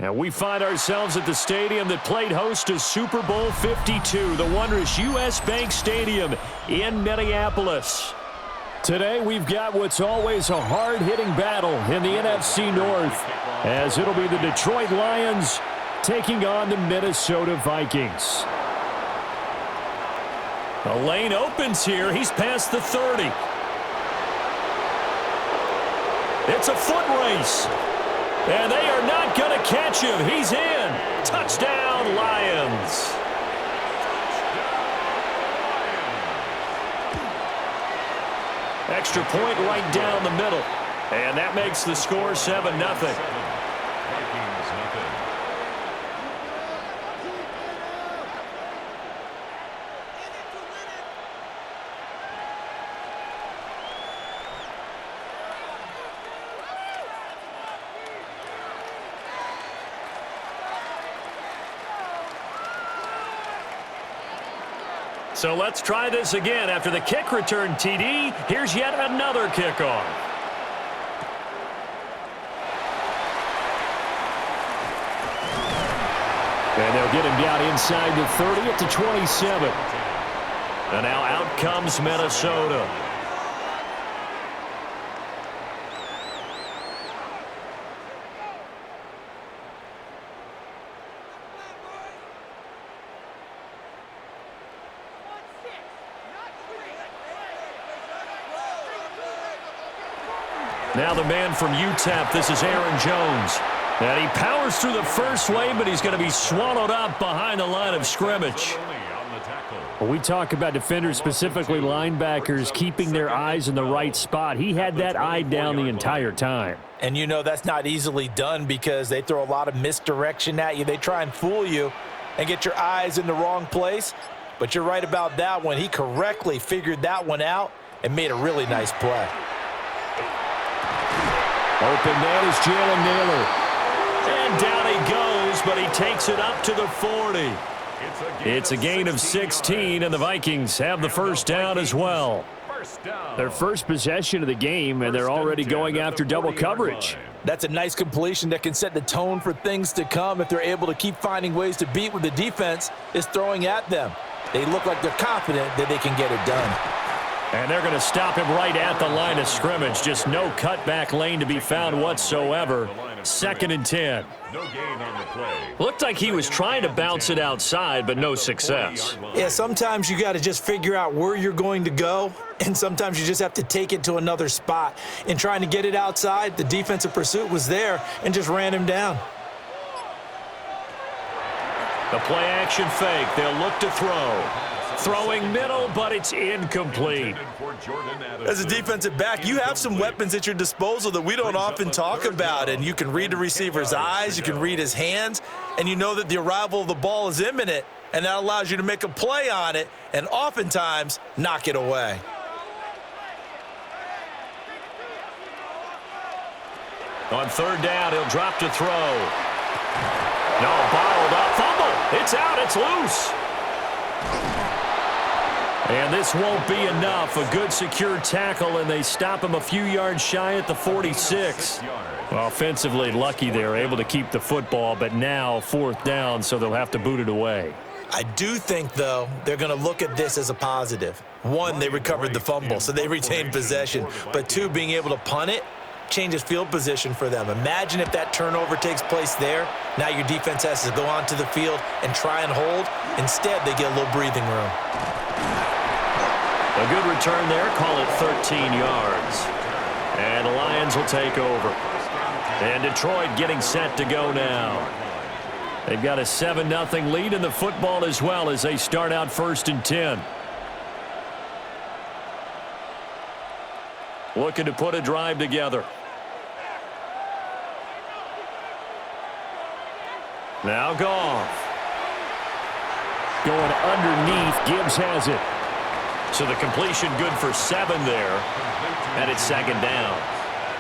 And we find ourselves at the stadium that played host to Super Bowl 52, the wondrous U.S. Bank Stadium in Minneapolis. Today we've got what's always a hard-hitting battle in the NFC North, as it'll be the Detroit Lions taking on the Minnesota Vikings. The lane opens here. He's past the 30. It's a foot race. And they are not going to catch him. He's in. Touchdown, Lions. Extra point right down the middle. And that makes the score 7-0. So let's try this again. After the kick return TD, here's yet another kickoff. And they'll get him down inside the 30 at the 27. And now out comes Minnesota. Now the man from UTEP, this is Aaron Jones. And he powers through the first wave, but he's going to be swallowed up behind the line of scrimmage. When we talk about defenders, specifically linebackers, keeping their eyes in the right spot, he had that eye down the entire time. And you know that's not easily done because they throw a lot of misdirection at you. They try and fool you and get your eyes in the wrong place. But you're right about that one. He correctly figured that one out and made a really nice play. Open man is Jalen Naylor. And down he goes, but he takes it up to the 40. It's a gain of 16, and the Vikings have the first down as well. Their first possession of the game, and they're already going after double coverage. That's a nice completion that can set the tone for things to come if they're able to keep finding ways to beat what the defense is throwing at them. They look like they're confident that they can get it done. And they're going to stop him right at the line of scrimmage. Just no cutback lane to be found whatsoever. 2nd and 10. No gain on the play. Looked like he was trying to bounce it outside, but no success. Yeah, sometimes you got to just figure out where you're going to go, and sometimes you just have to take it to another spot. In trying to get it outside, the defensive pursuit was there and just ran him down. The play action fake. They'll look to throw. Throwing middle, but it's incomplete. As a defensive back, you have some weapons at your disposal that we don't often talk about, and you can read the receiver's eyes, you can read his hands, and you know that the arrival of the ball is imminent, and that allows you to make a play on it and oftentimes knock it away. On 3rd down, he'll drop to throw. No, bottled up, fumble. It's out, it's loose. And this won't be enough. A good secure tackle, and they stop him a few yards shy at the 46. Well, offensively, lucky they're able to keep the football, but now 4th down, so they'll have to boot it away. I do think, though, they're going to look at this as a positive. 1, they recovered the fumble, so they retained possession. But 2, being able to punt it changes field position for them. Imagine if that turnover takes place there. Now your defense has to go onto the field and try and hold. Instead, they get a little breathing room. A good return there. Call it 13 yards. And the Lions will take over. And Detroit getting set to go now. They've got a 7-0 lead in the football as well as they start out 1st and 10. Looking to put a drive together. Now Goff. Going underneath. Gibbs has it. So the completion good for 7 there. And it's 2nd down.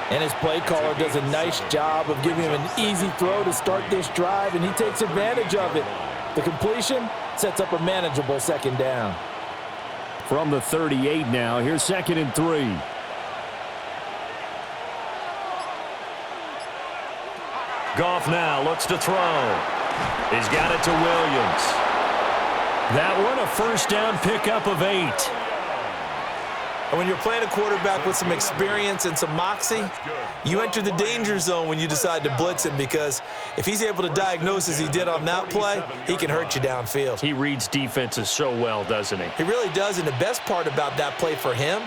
And his play caller does a nice job of giving him an easy throw to start this drive, and he takes advantage of it. The completion sets up a manageable 2nd down. From the 38 now, here's 2nd and 3. Goff now looks to throw. He's got it to Williams. That one a first down pickup of 8. And when you're playing a quarterback with some experience and some moxie, you enter the danger zone when you decide to blitz him, because if he's able to diagnose as he did on that play, he can hurt you downfield. He reads defenses so well, doesn't he? He really does, and the best part about that play for him,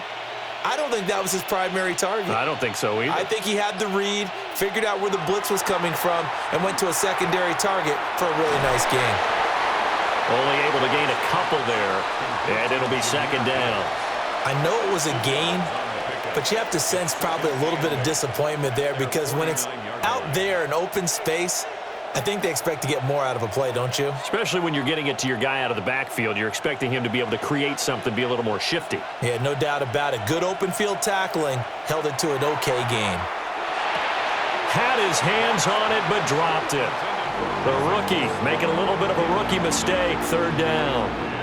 I don't think that was his primary target. I don't think so either. I think he had the read, figured out where the blitz was coming from, and went to a secondary target for a really nice gain. Only able to gain a couple there, and it'll be second down. I know it was a gain, but you have to sense probably a little bit of disappointment there, because when it's out there in open space, I think they expect to get more out of a play, don't you? Especially when you're getting it to your guy out of the backfield. You're expecting him to be able to create something, be a little more shifty. Yeah, no doubt about it. Good open field tackling, held it to an okay gain. Had his hands on it, but dropped it. The rookie making a little bit of a rookie mistake, third down.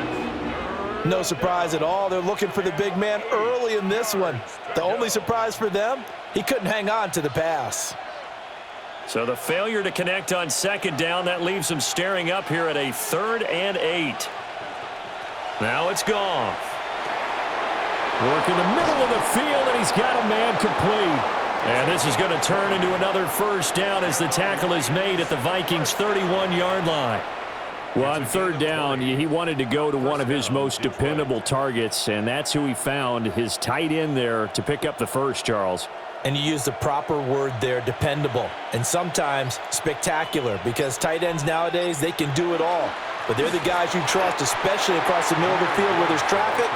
No surprise at all. They're looking for the big man early in this one. The only surprise for them, he couldn't hang on to the pass. So the failure to connect on second down, that leaves him staring up here at a 3rd and 8. Now it's Goff. Work in the middle of the field, and he's got a man complete. And this is going to turn into another first down as the tackle is made at the Vikings' 31-yard line. Well, on third down, he wanted to go to one of his most dependable targets, and that's who he found, his tight end there, to pick up the first, Charles. And you use the proper word there, dependable, and sometimes spectacular, because tight ends nowadays, they can do it all. But they're the guys you trust, especially across the middle of the field where there's traffic.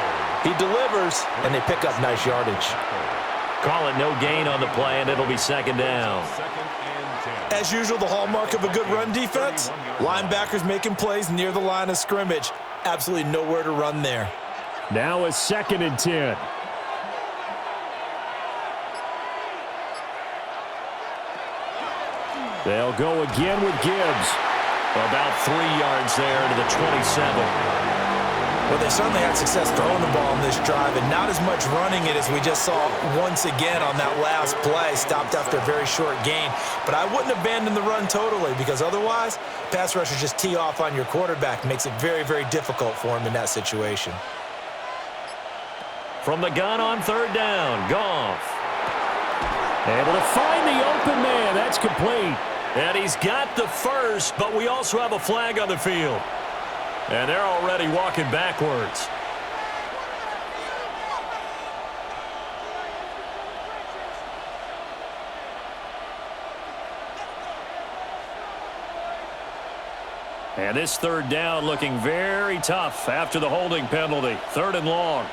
He delivers, and they pick up nice yardage. Call it no gain on the play, and it'll be second down. As usual, the hallmark of a good run defense, linebackers making plays near the line of scrimmage. Absolutely nowhere to run there. Now a 2nd and 10. They'll go again with Gibbs. About 3 yards there to the 27. Well, they certainly had success throwing the ball on this drive, and not as much running it as we just saw once again on that last play. Stopped after a very short gain. But I wouldn't abandon the run totally, because otherwise, pass rushers just tee off on your quarterback. Makes it very, very difficult for him in that situation. From the gun on third down, Goff. Able to find the open man. That's complete. And he's got the first, but we also have a flag on the field. And they're already walking backwards. And this third down looking very tough after the holding penalty. 3rd and long.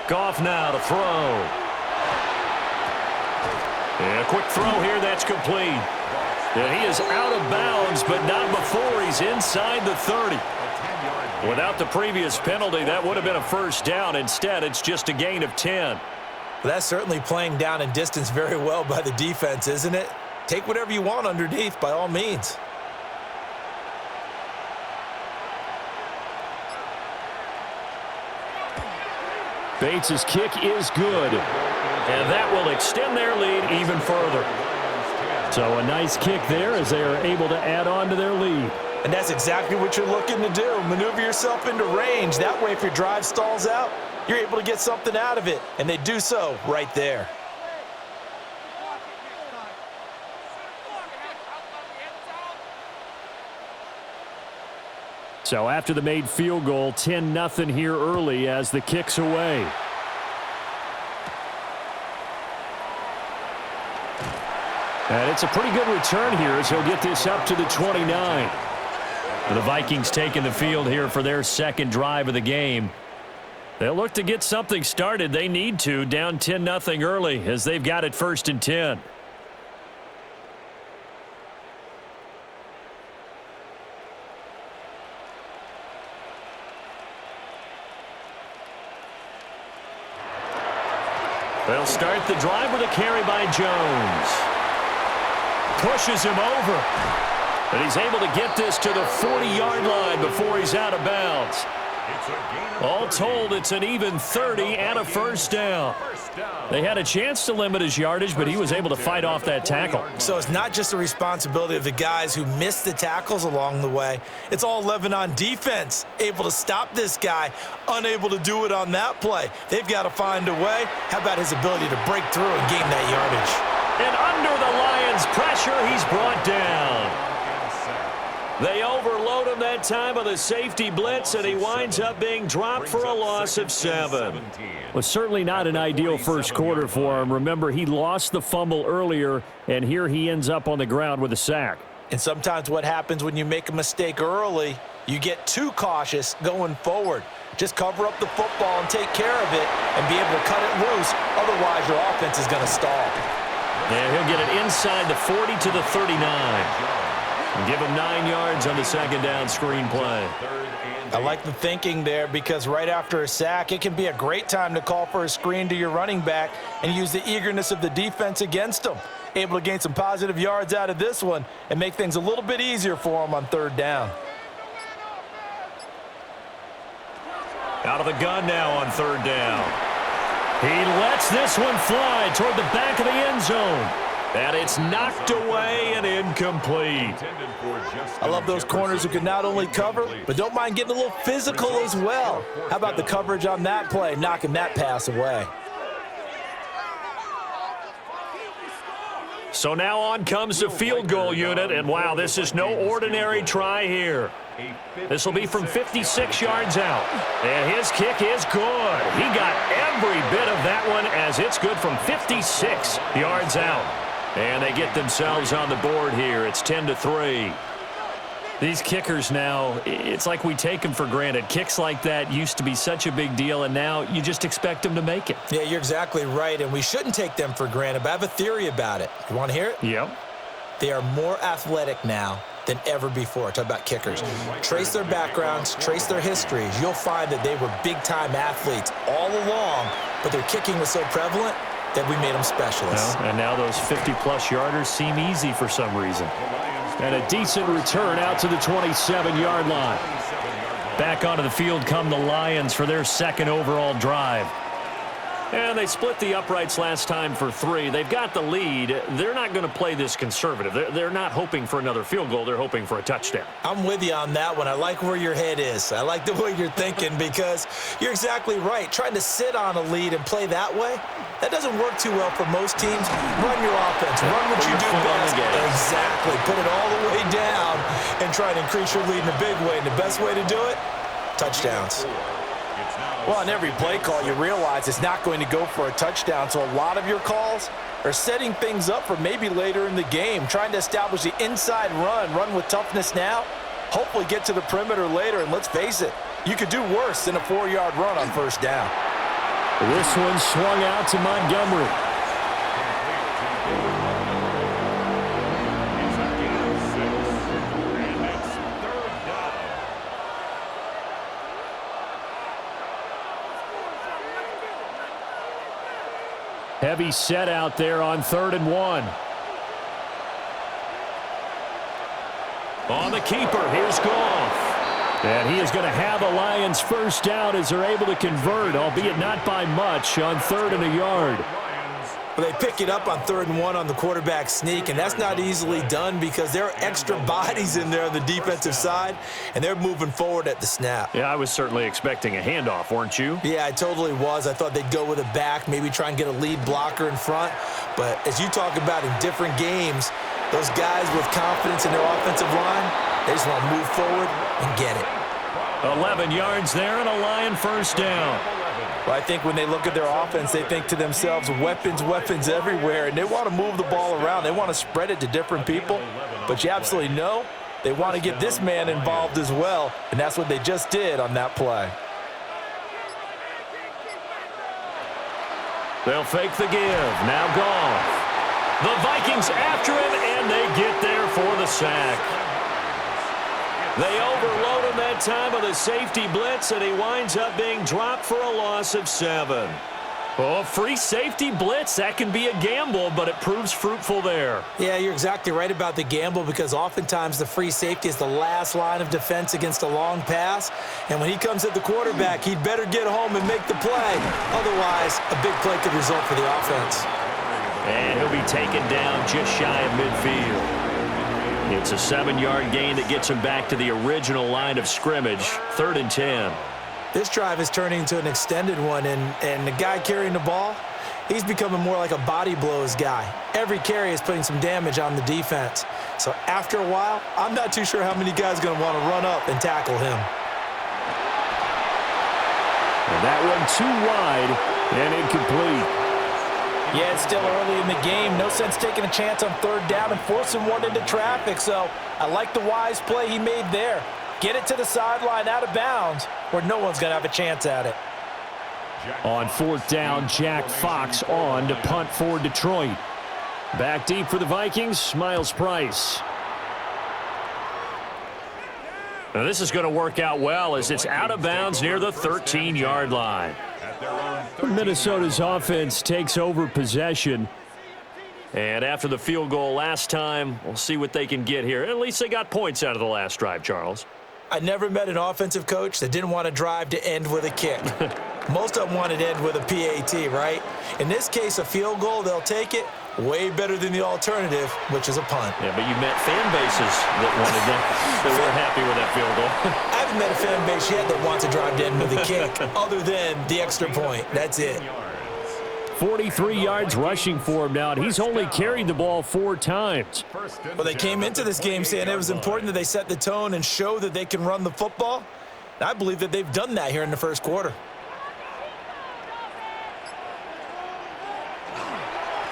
Goff now to throw. And a quick throw here, that's complete. And he is out of bounds, but not before he's inside the 30. Without the previous penalty, that would have been a first down. Instead, it's just a gain of 10. Well, that's certainly playing down in distance very well by the defense, isn't it? Take whatever you want underneath, by all means. Bates' kick is good. And that will extend their lead even further. So a nice kick there as they are able to add on to their lead. And that's exactly what you're looking to do. Maneuver yourself into range. That way, if your drive stalls out, you're able to get something out of it. And they do so right there. So after the made field goal, 10-0 here early as the kick's away. And it's a pretty good return here as he'll get this up to the 29. The Vikings taking the field here for their second drive of the game. They'll look to get something started. They need to, down 10-0 early as they've got it 1st and 10. They'll start the drive with a carry by Jones. Pushes him over. And he's able to get this to the 40-yard line before he's out of bounds. All told, it's an even 30 and a first down. They had a chance to limit his yardage, but he was able to fight off that tackle. So it's not just the responsibility of the guys who missed the tackles along the way. It's all 11 on defense, able to stop this guy, unable to do it on that play. They've got to find a way. How about his ability to break through and gain that yardage? And under the Lions' pressure, he's brought down. They overload him that time with a safety blitz, and he winds up being dropped for a loss of 7. Well, certainly not an ideal first quarter for him. Remember, he lost the fumble earlier, and here he ends up on the ground with a sack. And sometimes what happens when you make a mistake early, you get too cautious going forward. Just cover up the football and take care of it and be able to cut it loose. Otherwise, your offense is going to stall. Yeah, he'll get it inside the 40 to the 39. And give him 9 yards on the second down screen play. I like the thinking there because right after a sack, it can be a great time to call for a screen to your running back and use the eagerness of the defense against him. Able to gain some positive yards out of this one and make things a little bit easier for him on third down. Out of the gun now on third down. He lets this one fly toward the back of the end zone. And it's knocked away and incomplete. I love those corners who can not only cover, but don't mind getting a little physical as well. How about the coverage on that play, knocking that pass away? So now on comes the field goal unit, and wow, this is no ordinary try here. This will be from 56 yards out. And his kick is good. He got every bit of that one as it's good from 56 yards out. And they get themselves on the board here. It's 10-3. These kickers now, it's like we take them for granted. Kicks like that used to be such a big deal, and now you just expect them to make it. Yeah, you're exactly right, and we shouldn't take them for granted, but I have a theory about it. You want to hear it? Yep. They are more athletic now than ever before. Talk about kickers. Trace their backgrounds, trace their histories. You'll find that they were big-time athletes all along, but their kicking was so prevalent that we made them specialists. Well, and now those 50-plus yarders seem easy for some reason. And a decent return out to the 27-yard line. Back onto the field come the Lions for their second overall drive. And they split the uprights last time for 3. They've got the lead. They're not going to play this conservative. They're not hoping for another field goal. They're hoping for a touchdown. I'm with you on that one. I like where your head is. I like the way you're thinking because you're exactly right. Trying to sit on a lead and play that way, that doesn't work too well for most teams. Run your offense. Run what you do best. Exactly. Put it all the way down and try and increase your lead in a big way. And the best way to do it, touchdowns. Well, on every play call, you realize it's not going to go for a touchdown, so a lot of your calls are setting things up for maybe later in the game, trying to establish the inside run with toughness now, hopefully get to the perimeter later, and let's face it, you could do worse than a 4-yard run on first down. This one swung out to Montgomery. Heavy set out there on 3rd and 1. On the keeper, here's Goff. And he is going to have a Lions first down as they're able to convert, albeit not by much, on 3rd and a yard. Well, they pick it up on 3rd and 1 on the quarterback sneak, and that's not easily done because there are extra bodies in there on the defensive side, and they're moving forward at the snap. Yeah, I was certainly expecting a handoff, weren't you? Yeah, I totally was. I thought they'd go with a back, maybe try and get a lead blocker in front. But as you talk about in different games, those guys with confidence in their offensive line, they just want to move forward and get it. 11 yards there and a Lion first down. Well, I think when they look at their offense, they think to themselves, weapons, weapons everywhere, and they want to move the ball around. They want to spread it to different people, but you absolutely know they want to get this man involved as well, and that's what they just did on that play. They'll fake the give. Now Goff. The Vikings after him, and they get there for the sack. They overload him that time with a safety blitz, and he winds up being dropped for a loss of 7. Oh, free safety blitz. That can be a gamble, but it proves fruitful there. Yeah, you're exactly right about the gamble because oftentimes the free safety is the last line of defense against a long pass. And when he comes at the quarterback, he'd better get home and make the play. Otherwise, a big play could result for the offense. And he'll be taken down just shy of midfield. It's a 7-yard gain that gets him back to the original line of scrimmage, 3rd and 10. This drive is turning into an extended one, and the guy carrying the ball, he's becoming more like a body blows guy. Every carry is putting some damage on the defense. So after a while, I'm not too sure how many guys are going to want to run up and tackle him. And that one too wide and incomplete. Yeah, it's still early in the game. No sense taking a chance on 3rd down and forcing one into traffic. So I like the wise play he made there. Get it to the sideline out of bounds where no one's going to have a chance at it. On 4th down, Jack Fox on to punt for Detroit. Back deep for the Vikings, Miles Price. Now this is going to work out well as it's out of bounds near the 13-yard line. Minnesota's offense takes over possession. And after the field goal last time, we'll see what they can get here. At least they got points out of the last drive, Charles. I never met an offensive coach that didn't want to drive to end with a kick. Most of them wanted to end with a PAT, right? In this case, a field goal, they'll take it. Way better than the alternative, which is a punt. Yeah, but you met fan bases that wanted that. They weren't happy with that field goal. I haven't met a fan base yet that wants to drive to end with a kick, other than the extra point. That's it. 43 yards rushing for him now, and he's only carried the ball 4 times. Well, they came into this game saying it was important that they set the tone and show that they can run the football. And I believe that they've done that here in the first quarter.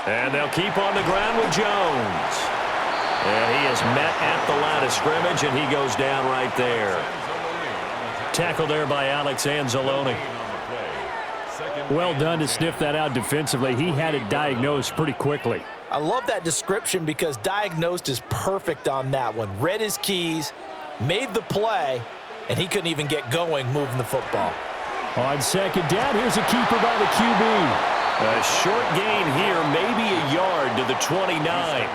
And they'll keep on the ground with Jones. And he is met at the line of scrimmage, and he goes down right there. Tackled there by Alex Anzalone. Well done to sniff that out defensively. He had it diagnosed pretty quickly. I love that description because diagnosed is perfect on that one. Read his keys, made the play, and he couldn't even get going moving the football. On 2nd down, here's a keeper by the QB. A short gain here, maybe a yard to the 29.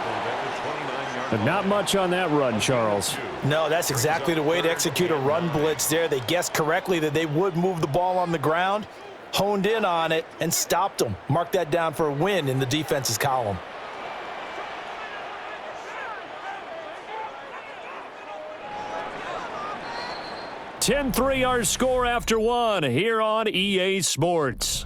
But not much on that run, Charles. No, that's exactly the way to execute a run blitz there. They guessed correctly that they would move the ball on the ground, honed in on it, and stopped them. Mark that down for a win in the defense's column. (10-3) our score after one here on EA Sports.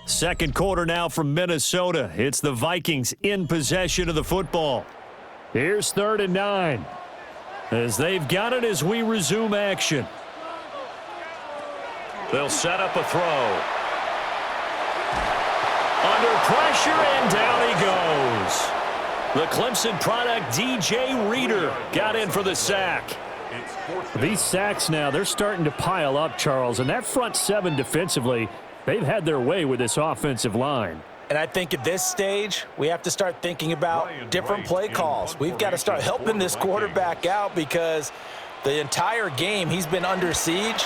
Second quarter now from Minnesota. It's the Vikings in possession of the football. Here's 3rd and 9. As they've got it as we resume action. They'll set up a throw. Under pressure, and down he goes. The Clemson product, DJ Reader, got in for the sack. These sacks now, they're starting to pile up, Charles. And that front 7 defensively, they've had their way with this offensive line. And I think at this stage, we have to start thinking about different play calls. We've got to start helping this quarterback out because the entire game he's been under siege.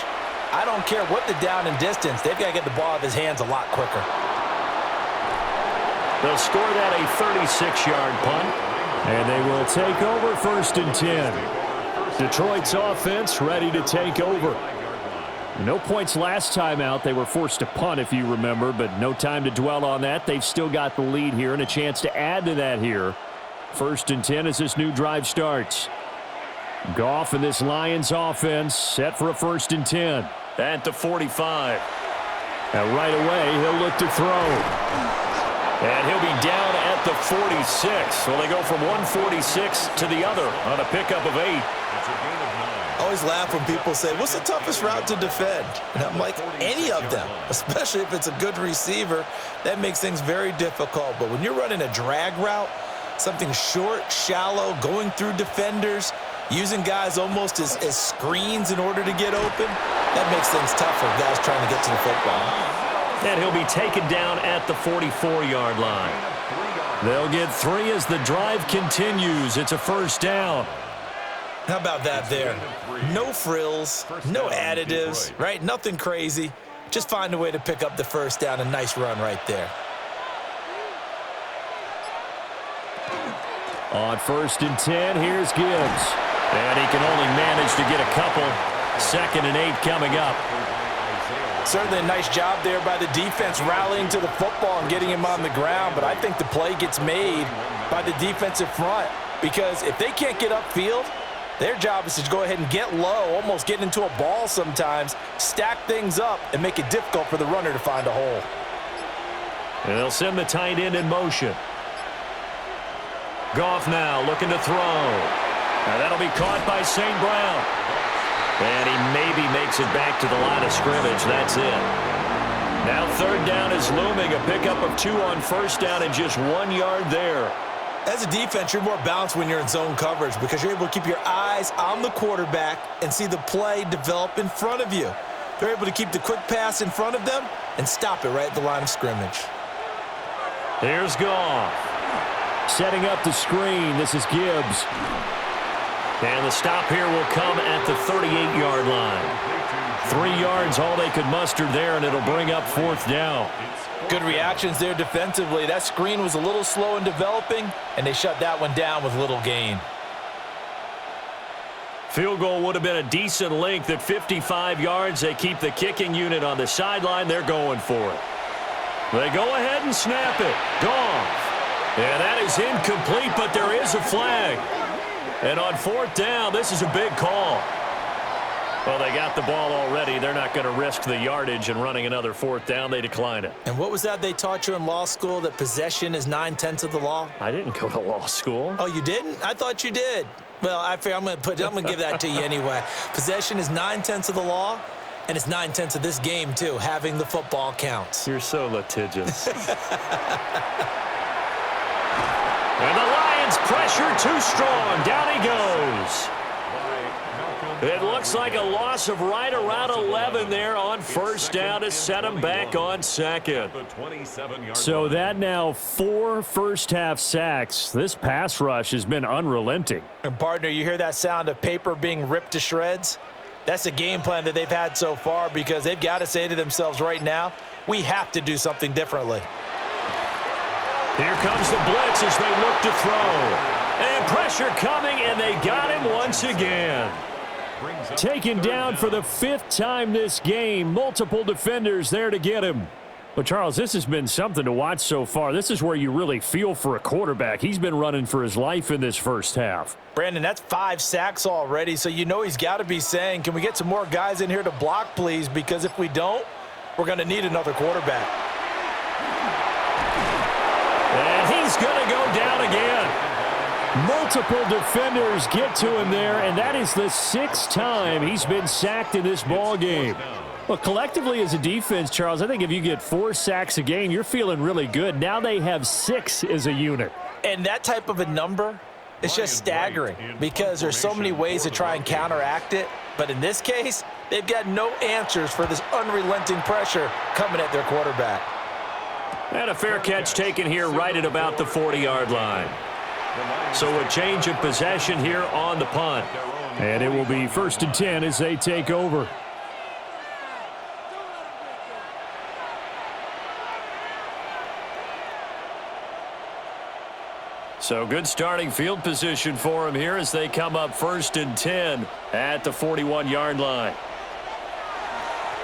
I don't care what the down and distance. They've got to get the ball out of his hands a lot quicker. They'll score that a 36-yard punt. And they will take over 1st and 10. Detroit's offense ready to take over. No points last time out. They were forced to punt, if you remember, but no time to dwell on that. They've still got the lead here and a chance to add to that here. 1st and 10 as this new drive starts. Goff and this Lions offense set for a 1st and 10. At the 45. And right away, he'll look to throw. And he'll be down at the 46. So they go from 146 to the other on a pickup of 8. I always laugh when people say, what's the toughest route to defend? And I'm like, any of them, especially if it's a good receiver. That makes things very difficult. But when you're running a drag route, something short, shallow, going through defenders, using guys almost as screens in order to get open, that makes things tough for guys trying to get to the football. And he'll be taken down at the 44-yard line. They'll get 3 as the drive continues. It's a first down. How about that there? No frills, no additives, right? Nothing crazy. Just find a way to pick up the first down. A nice run right there. On 1st and 10, here's Gibbs. And he can only manage to get a couple. 2nd and 8 coming up. Certainly a nice job there by the defense rallying to the football and getting him on the ground, but I think the play gets made by the defensive front because if they can't get upfield, their job is to go ahead and get low, almost get into a ball sometimes, stack things up, and make it difficult for the runner to find a hole. And they'll send the tight end in motion. Goff now looking to throw. Now that'll be caught by St. Brown. And he maybe makes it back to the line of scrimmage. That's it. Now 3rd down is looming. A pickup of 2 on 1st down and just 1 yard there. As a defense, you're more balanced when you're in zone coverage because you're able to keep your eyes on the quarterback and see the play develop in front of you. They're able to keep the quick pass in front of them and stop it right at the line of scrimmage. Here's Goff. Setting up the screen. This is Gibbs. And the stop here will come at the 38-yard line. 3 yards, all they could muster there, and it'll bring up 4th down. Good reactions there defensively. That screen was a little slow in developing, and they shut that one down with little gain. Field goal would have been a decent length at 55 yards. They keep the kicking unit on the sideline. They're going for it. They go ahead and snap it. Goff. And that is incomplete, but there is a flag. And on 4th down, this is a big call. Well, they got the ball already. They're not going to risk the yardage and running another 4th down. They decline it. And what was that they taught you in law school, that possession is 9/10 of the law? I didn't go to law school. Oh, you didn't? I thought you did. Well, I figure I'm going to give that to you anyway. Possession is 9/10 of the law, and it's 9/10 of this game, too. Having the football counts. You're so litigious. And the Lions pressure too strong. Down he goes. It looks like a loss of right around 11 there on 1st down to set him back on 2nd. So that now 4 first-half sacks. This pass rush has been unrelenting. And, partner, you hear that sound of paper being ripped to shreds? That's the game plan that they've had so far because they've got to say to themselves right now, we have to do something differently. Here comes the blitz as they look to throw. And pressure coming, and they got him once again. Taken down for the 5th time this game. Multiple defenders there to get him. But, Charles, this has been something to watch so far. This is where you really feel for a quarterback. He's been running for his life in this first half. Brandon, that's 5 sacks already, so you know he's got to be saying, can we get some more guys in here to block, please? Because if we don't, we're going to need another quarterback. And he's going to go down again. Multiple defenders get to him there, and that is the 6th time he's been sacked in this ball game. Well, collectively as a defense, Charles, I think if you get 4 sacks a game, you're feeling really good. Now they have 6 as a unit. And that type of a number is just staggering because there's so many ways to try and counteract it. But in this case, they've got no answers for this unrelenting pressure coming at their quarterback. And a fair catch taken here right at about the 40-yard line. So a change of possession here on the punt. And it will be 1st and 10 as they take over. So good starting field position for him here as they come up 1st and 10 at the 41-yard line.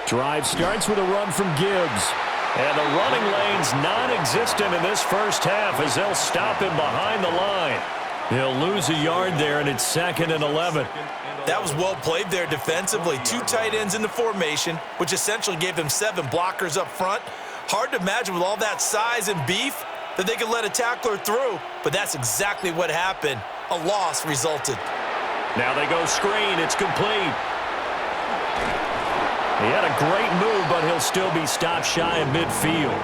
Drive starts with a run from Gibbs. And the running lane's non-existent in this first half as they'll stop him behind the line. He'll lose a yard there, and it's 2nd and 11. That was well played there defensively. 2 tight ends in the formation, which essentially gave them 7 blockers up front. Hard to imagine with all that size and beef that they could let a tackler through, but that's exactly what happened. A loss resulted. Now they go screen. It's complete. He had a great move, but he'll still be stopped shy of midfield.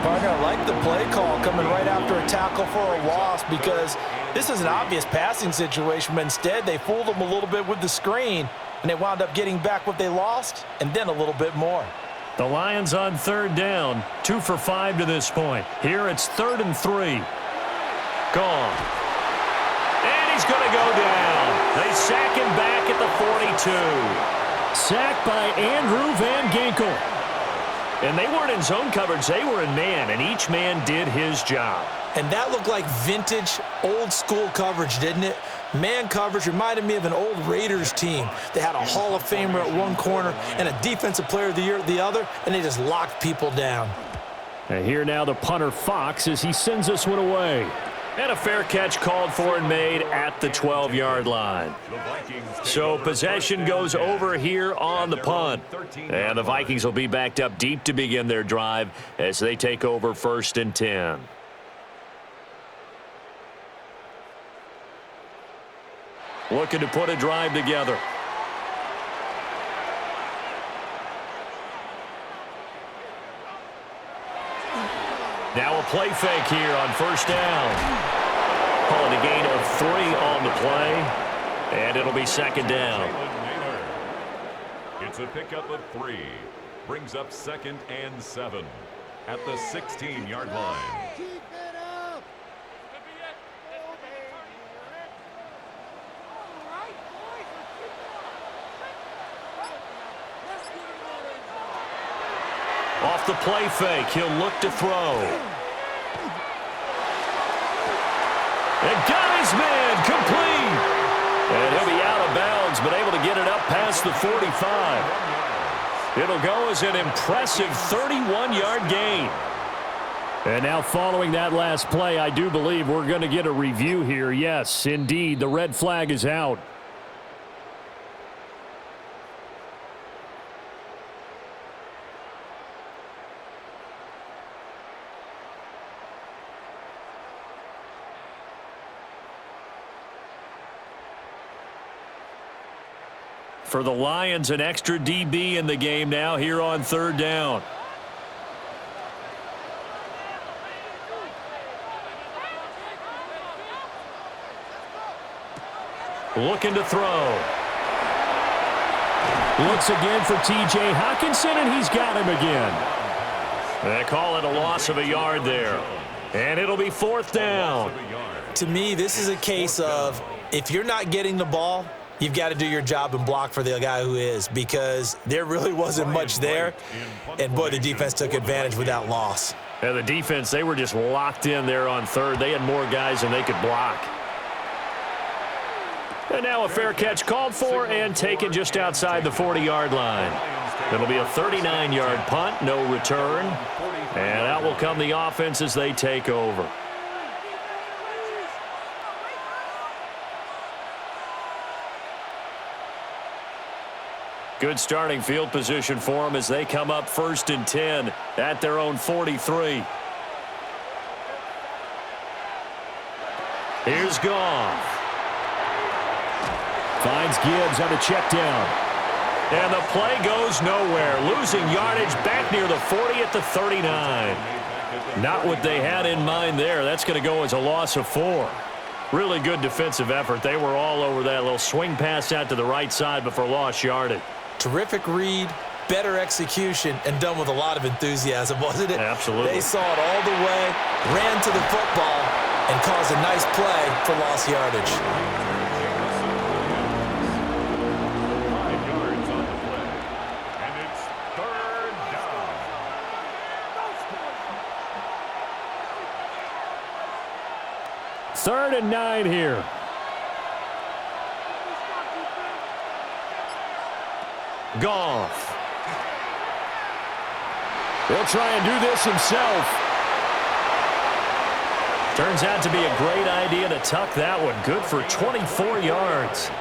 Partner, I like the play call coming right after a tackle for a loss because this is an obvious passing situation, but instead they fooled him a little bit with the screen, and they wound up getting back what they lost and then a little bit more. The Lions on third down, 2 for 5 to this point. Here it's 3rd and 3. Gone. And he's going to go down. They sack him back at the 42. Sacked by Andrew Van Ginkel. And they weren't in zone coverage. They were in man, and each man did his job. And that looked like vintage, old-school coverage, didn't it? Man coverage reminded me of an old Raiders team. They had a Hall of Famer at one corner and a Defensive Player of the Year at the other, and they just locked people down. And here now the punter Fox as he sends this one away. And a fair catch called for and made at the 12-yard line. So possession goes over here on the punt. And the Vikings will be backed up deep to begin their drive as they take over 1st and 10. Looking to put a drive together. Now a play fake here on 1st down. Calling a gain of 3 on the play. And it'll be 2nd down. It's a pickup of 3. Brings up 2nd and 7 at the 16-yard line. Off the play fake, he'll look to throw. And got his man, complete. And he'll be out of bounds, but able to get it up past the 45. It'll go as an impressive 31-yard gain. And now following that last play, I do believe we're going to get a review here. Yes, indeed, the red flag is out. For the Lions, an extra DB in the game now here on 3rd down. Looking to throw. Looks again for T.J. Hockenson, and he's got him again. They call it a loss of a yard there. And it'll be 4th down. To me, this is a case of if you're not getting the ball, you've got to do your job and block for the guy who is, because there really wasn't much there. And, boy, the defense took advantage with that loss. Yeah, the defense, they were just locked in there on 3rd. They had more guys than they could block. And now a fair catch called for and taken just outside the 40-yard line. It'll be a 39-yard punt, no return. And out will come the offense as they take over. Good starting field position for them as they come up 1st and 10 at their own 43. Here's Goff. Finds Gibbs on a check down. And the play goes nowhere. Losing yardage back near the 40 at the 39. Not what they had in mind there. That's going to go as a loss of 4. Really good defensive effort. They were all over that little swing pass out to the right side before lost yardage. Terrific read, better execution, and done with a lot of enthusiasm, wasn't it? Absolutely. They saw it all the way, ran to the football, and caused a nice play for lost yardage. 5 yards on the play. And it's 3rd down. 3rd and 9 here. Goff. He'll try and do this himself. Turns out to be a great idea to tuck that one. Good for 24 yards.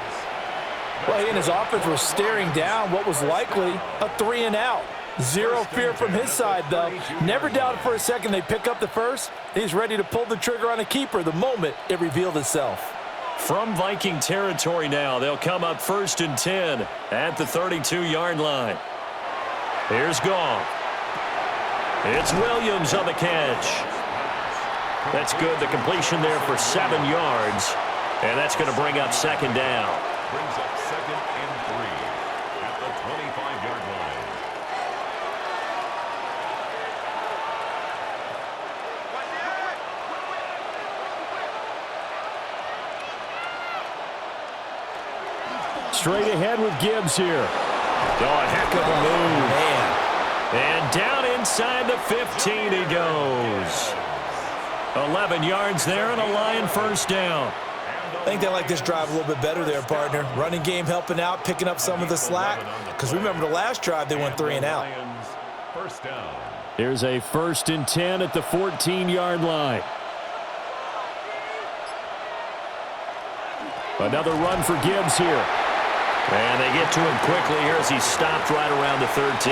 Well, he and his offense were staring down what was likely a 3 and out. Zero fear from his side, though. Never doubted for a second they pick up the first. He's ready to pull the trigger on a keeper the moment it revealed itself. From Viking territory now, they'll come up 1st and 10 at the 32-yard line. Here's Goff. It's Williams on the catch. That's good. The completion there for 7 yards. And that's going to bring up 2nd down. Brings up 2nd and 3 at the 25-yard line. straight ahead with Gibbs here. Oh, a heck of a move. Man. And down inside the 15 he goes. 11 yards there and a Lion first down. I think they like this drive a little bit better there, partner. Running game helping out, picking up some of the slack. Because remember the last drive, they went 3 and out. First down. Here's a 1st and 10 at the 14-yard line. Another run for Gibbs here. And they get to him quickly here as he stopped right around the 13.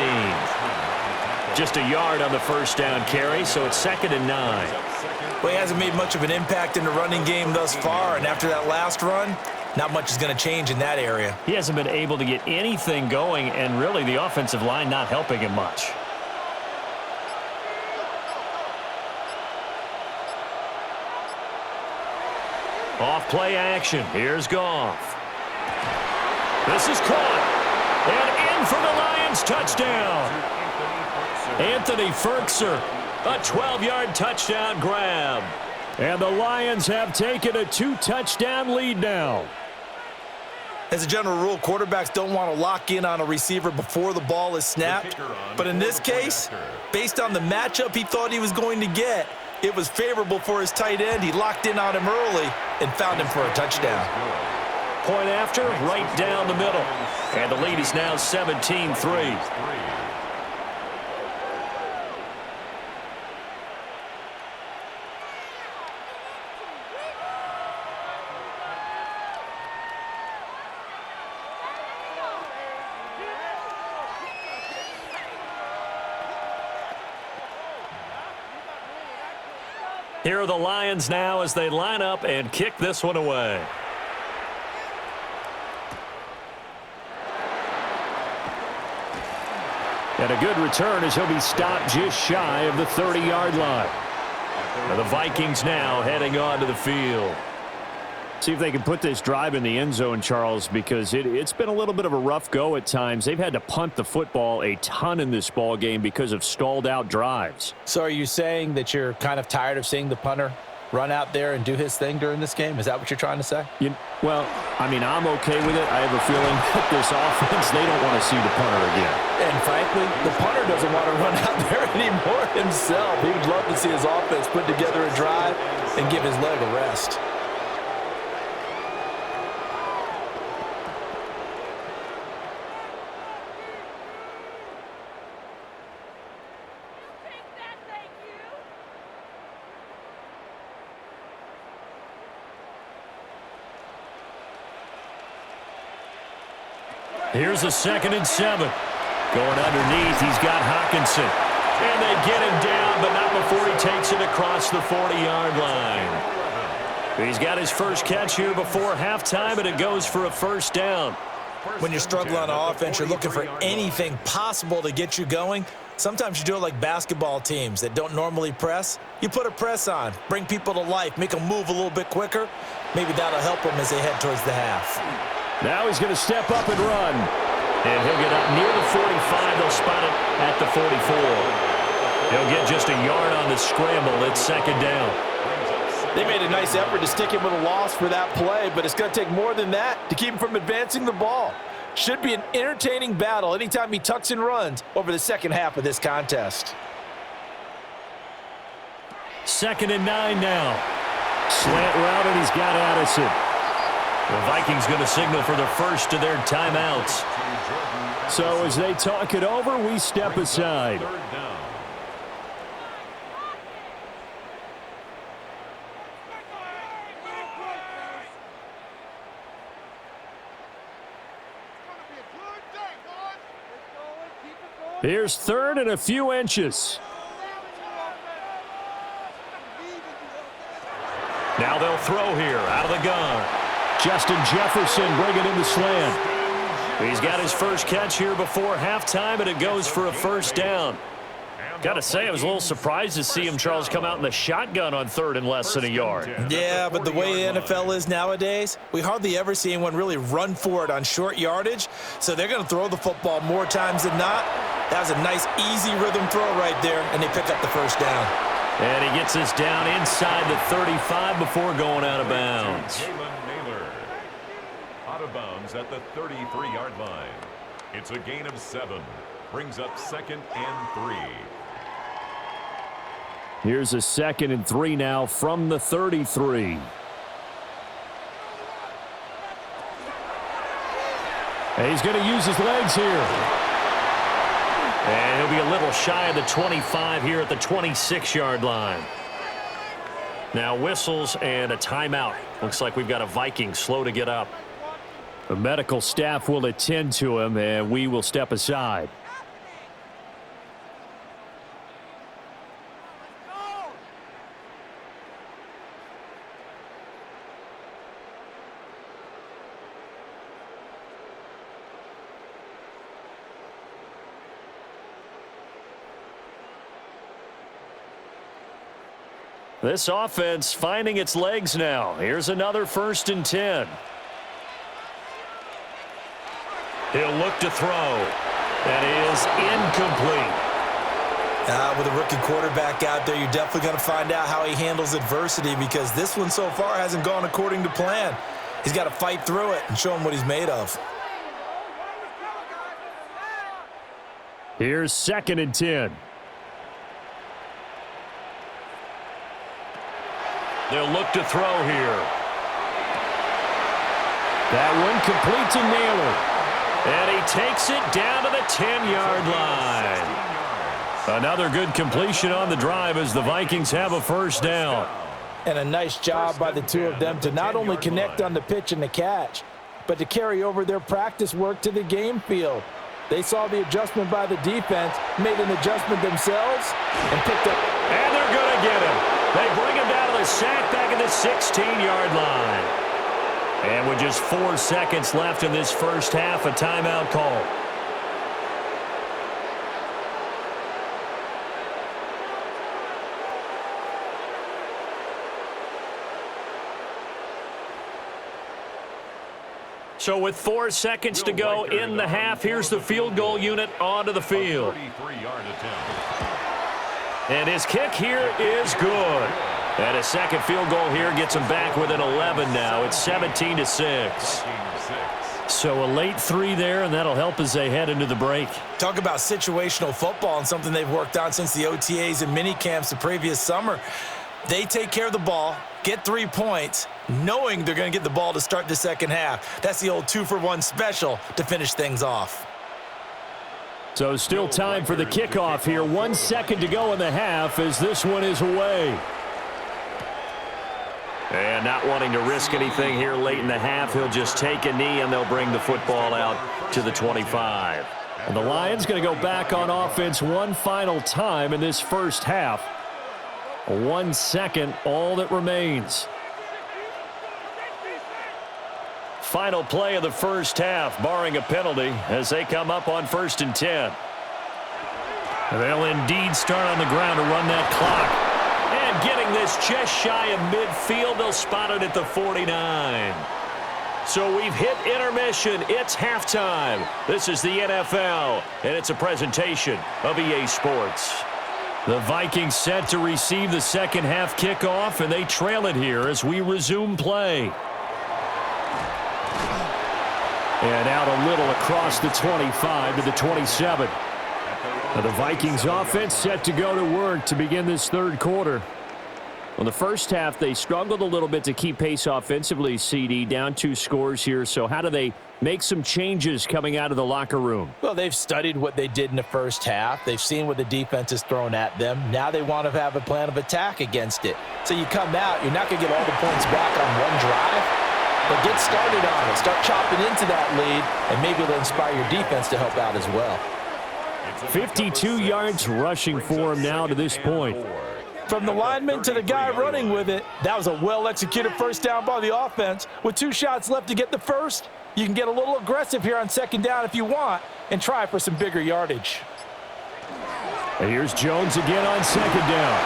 Just a yard on the first down carry, so it's 2nd and 9. Well, he hasn't made much of an impact in the running game thus far, and after that last run, not much is going to change in that area. He hasn't been able to get anything going, and really the offensive line not helping him much. Off play action. Here's Goff. This is caught. And in for the Lions touchdown. Anthony Ferkser, a 12-yard touchdown grab. And the Lions have taken a 2-touchdown lead now. As a general rule, quarterbacks don't want to lock in on a receiver before the ball is snapped. But in this case, based on the matchup he thought he was going to get, it was favorable for his tight end. He locked in on him early and found him for a touchdown. Point after, right down the middle. And the lead is now 17-3. Here are the Lions now as they line up and kick this one away. And a good return as he'll be stopped just shy of the 30-yard line. Now the Vikings now heading on to the field. See if they can put this drive in the end zone, Charles, because it's been a little bit of a rough go at times. They've had to punt the football a ton in this ball game because of stalled-out drives. So are you saying that you're kind of tired of seeing the punter run out there and do his thing during this game? Is that what you're trying to say? Well, I mean, I'm okay with it. I have a feeling that this offense, they don't want to see the punter again. And frankly, the punter doesn't want to run out there anymore himself. He would love to see his offense put together a drive and give his leg a rest. Here's a 2nd and 7. Going underneath, he's got Hockenson. And they get him down, but not before he takes it across the 40-yard line. He's got his first catch here before halftime, and it goes for a first down. When you're struggling on offense, you're looking for anything possible to get you going. Sometimes you do it like basketball teams that don't normally press. You put a press on, bring people to life, make them move a little bit quicker. Maybe that'll help them as they head towards the half. Now he's going to step up and run. And he'll get up near the 45. They'll spot it at the 44. He'll get just a yard on the scramble. It's 2nd down. They made a nice effort to stick him with a loss for that play, but it's going to take more than that to keep him from advancing the ball. Should be an entertaining battle anytime he tucks and runs over the second half of this contest. 2nd and 9 now. Slant route, and he's got Addison. The Vikings going to signal for the first of their timeouts. So as they talk it over, we step aside. Here's 3rd and a few inches. Now they'll throw here out of the gun. Justin Jefferson bringing in the slant. He's got his first catch here before halftime, and it goes for a first down. Got to say, I was a little surprised to see him, Charles, come out in the shotgun on 3rd and less than a yard. Yeah, but the way the NFL is nowadays, we hardly ever see anyone really run for it on short yardage. So they're going to throw the football more times than not. That was a nice, easy rhythm throw right there, and they pick up the first down. And he gets us down inside the 35 before going out of bounds. out of bounds at the 33-yard line. It's a gain of 7. Brings up 2nd and 3. Here's a 2nd and 3 now from the 33. And he's going to use his legs here. And he'll be a little shy of the 25 here at the 26-yard line. Now whistles and a timeout. Looks like we've got a Viking slow to get up. The medical staff will attend to him, and we will step aside. This offense finding its legs now. Here's another 1st and 10. He'll look to throw. That is incomplete. With a rookie quarterback out there, you're definitely going to find out how he handles adversity, because this one so far hasn't gone according to plan. He's got to fight through it and show him what he's made of. Here's 2nd and 10. They'll look to throw here. That one complete to Naylor. And he takes it down to the 10-yard line. Another good completion on the drive as the Vikings have a 1st down. And a nice job by the two of them to not only connect on the pitch and the catch, but to carry over their practice work to the game field. They saw the adjustment by the defense, made an adjustment themselves, and picked up. And they're going to get him. They bring him down to the sack back at the 16-yard line. And with just 4 seconds left in this first half, a timeout call. So with 4 seconds to go in the half, here's the field goal unit onto the field. And his kick here is good. And a second field goal here gets him back within 11 now. It's 17-6. So a late 3 there, and that'll help as they head into the break. Talk about situational football and something they've worked on since the OTAs and mini camps the previous summer. They take care of the ball, get 3 points, knowing they're going to get the ball to start the second half. That's the old 2-for-1 special to finish things off. So still time for the kickoff here. 1 second to go in the half as this one is away. And not wanting to risk anything here late in the half, he'll just take a knee and they'll bring the football out to the 25. And the Lions going to go back on offense one final time in this first half. 1 second, all that remains. Final play of the first half, barring a penalty, as they come up on 1st and 10. They'll indeed start on the ground to run that clock. And getting this just shy of midfield, they'll spot it at the 49. So we've hit intermission. It's halftime. This is the NFL, and it's a presentation of EA Sports. The Vikings set to receive the second half kickoff, and they trail it here as we resume play. And out a little across the 25 to the 27. Now the Vikings offense set to go to work to begin this third quarter. Well, the first half, they struggled a little bit to keep pace offensively, CD, down 2 scores here. So how do they make some changes coming out of the locker room? Well, they've studied what they did in the first half. They've seen what the defense has thrown at them. Now they want to have a plan of attack against it. So you come out, you're not going to get all the points back on one drive, but get started on it. Start chopping into that lead, and maybe it'll inspire your defense to help out as well. 52 yards rushing for him now to this point. From the lineman to the guy running with it, that was a well-executed first down by the offense. With 2 shots left to get the first, you can get a little aggressive here on second down if you want and try for some bigger yardage. And here's Jones again on second down.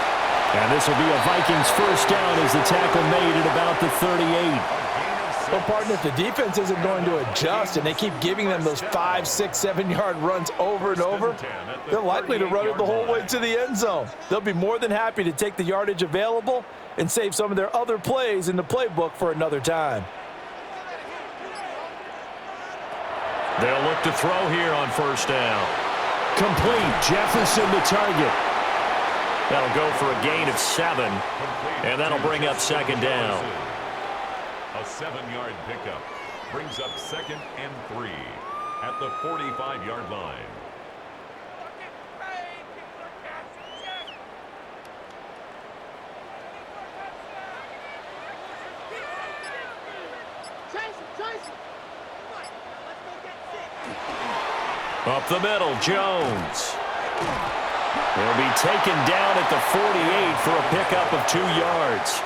And this will be a Vikings first down as the tackle made at about the 38. Well, partner, if the defense isn't going to adjust and they keep giving them those 5, 6, 7-yard runs over and over, they're likely to run it the whole way to the end zone. They'll be more than happy to take the yardage available and save some of their other plays in the playbook for another time. They'll look to throw here on first down. Complete. Jefferson the target. That'll go for a gain of 7, and that'll bring up second down. A 7-yard pickup brings up 2nd and 3 at the 45-yard line. Up the middle, Jones. He'll be taken down at the 48 for a pickup of 2 yards.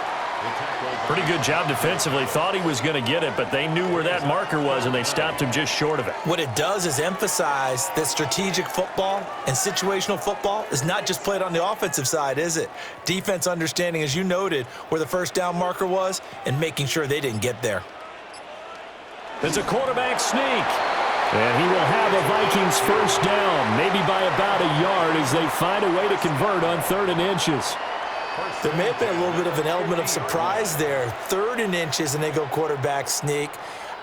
Pretty good job defensively. Thought he was going to get it, but they knew where that marker was, and they stopped him just short of it. What it does is emphasize that strategic football and situational football is not just played on the offensive side, is it? Defense understanding, as you noted, where the first down marker was and making sure they didn't get there. It's a quarterback sneak. And he will have a Vikings first down, maybe by about a yard as they find a way to convert on 3rd and inches. There may have been a little bit of an element of surprise there. 3rd and inches, and they go quarterback sneak.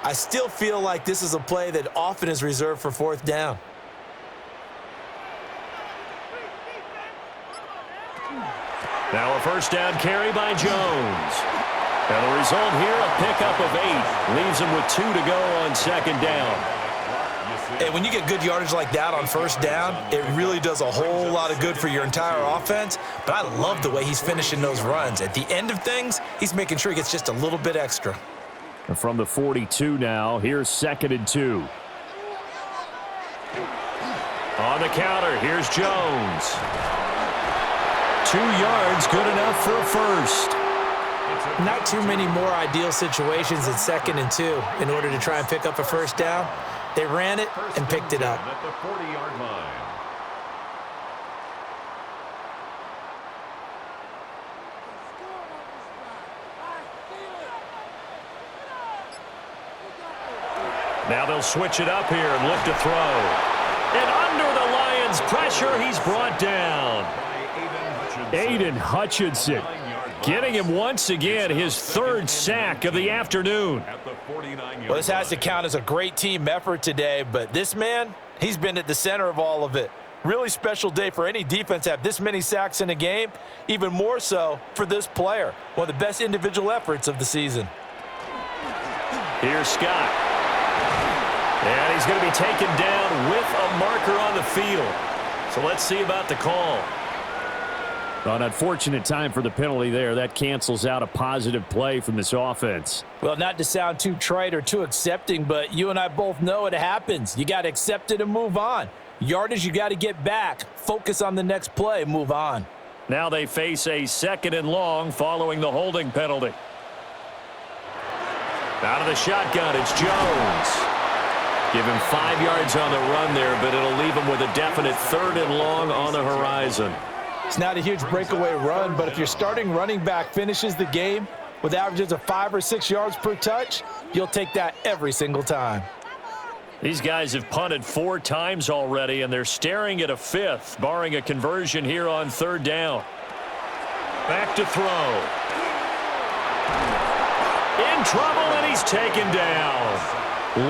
I still feel like this is a play that often is reserved for 4th down. Now a first down carry by Jones. And the result here, a pickup of 8. Leaves him with 2 to go on 2nd down. And when you get good yardage like that on first down, it really does a whole lot of good for your entire offense. But I love the way he's finishing those runs. At the end of things, he's making sure he gets just a little bit extra. And from the 42 now, here's 2nd and 2. On the counter, here's Jones. 2 yards, good enough for a first. Not too many more ideal situations at 2nd and 2 in order to try and pick up a first down. They ran it and picked it up. At the 40-yard line. Now they'll switch it up here and look to throw. And under the Lions' pressure, he's brought down. Aiden Hutchinson getting him once again his 3rd sack of the afternoon. Well, this has to count as a great team effort today, but this man, he's been at the center of all of it. Really special day for any defense to have this many sacks in a game, even more so for this player. One of the best individual efforts of the season. Here's Scott. And he's going to be taken down with a marker on the field. So let's see about the call. An unfortunate time for the penalty there. That cancels out a positive play from this offense. Well, not to sound too trite or too accepting, but you and I both know it happens. You got to accept it and move on. Yardage, you got to get back. Focus on the next play, move on. Now they face a 2nd and long following the holding penalty. Out of the shotgun, it's Jones. Give him 5 yards on the run there, but it'll leave him with a definite 3rd and long on the horizon. It's not a huge breakaway run, but if your starting running back finishes the game with averages of 5 or 6 yards per touch, you'll take that every single time. These guys have punted 4 times already, and they're staring at a 5th, barring a conversion here on 3rd down. Back to throw. In trouble, and he's taken down.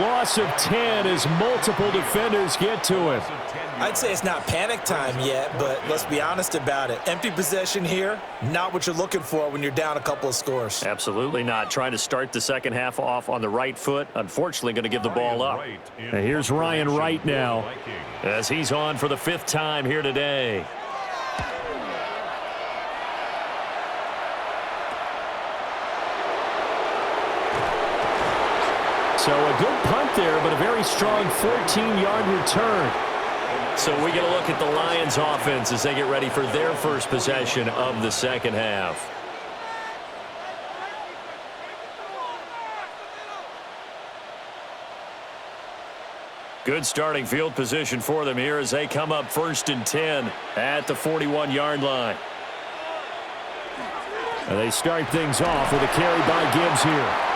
Loss of 10 as multiple defenders get to him. I'd say it's not panic time yet, but let's be honest about it. Empty possession here, not what you're looking for when you're down a couple of scores. Absolutely not. Trying to start the second half off on the right foot. Unfortunately, going to give the ball up. And here's Ryan Wright now, as he's on for the 5th time here today. So a good punt there, but a very strong 14-yard return. So we get a look at the Lions offense as they get ready for their first possession of the second half. Good starting field position for them here as they come up 1st and 10 at the 41-yard line. And they start things off with a carry by Gibbs here.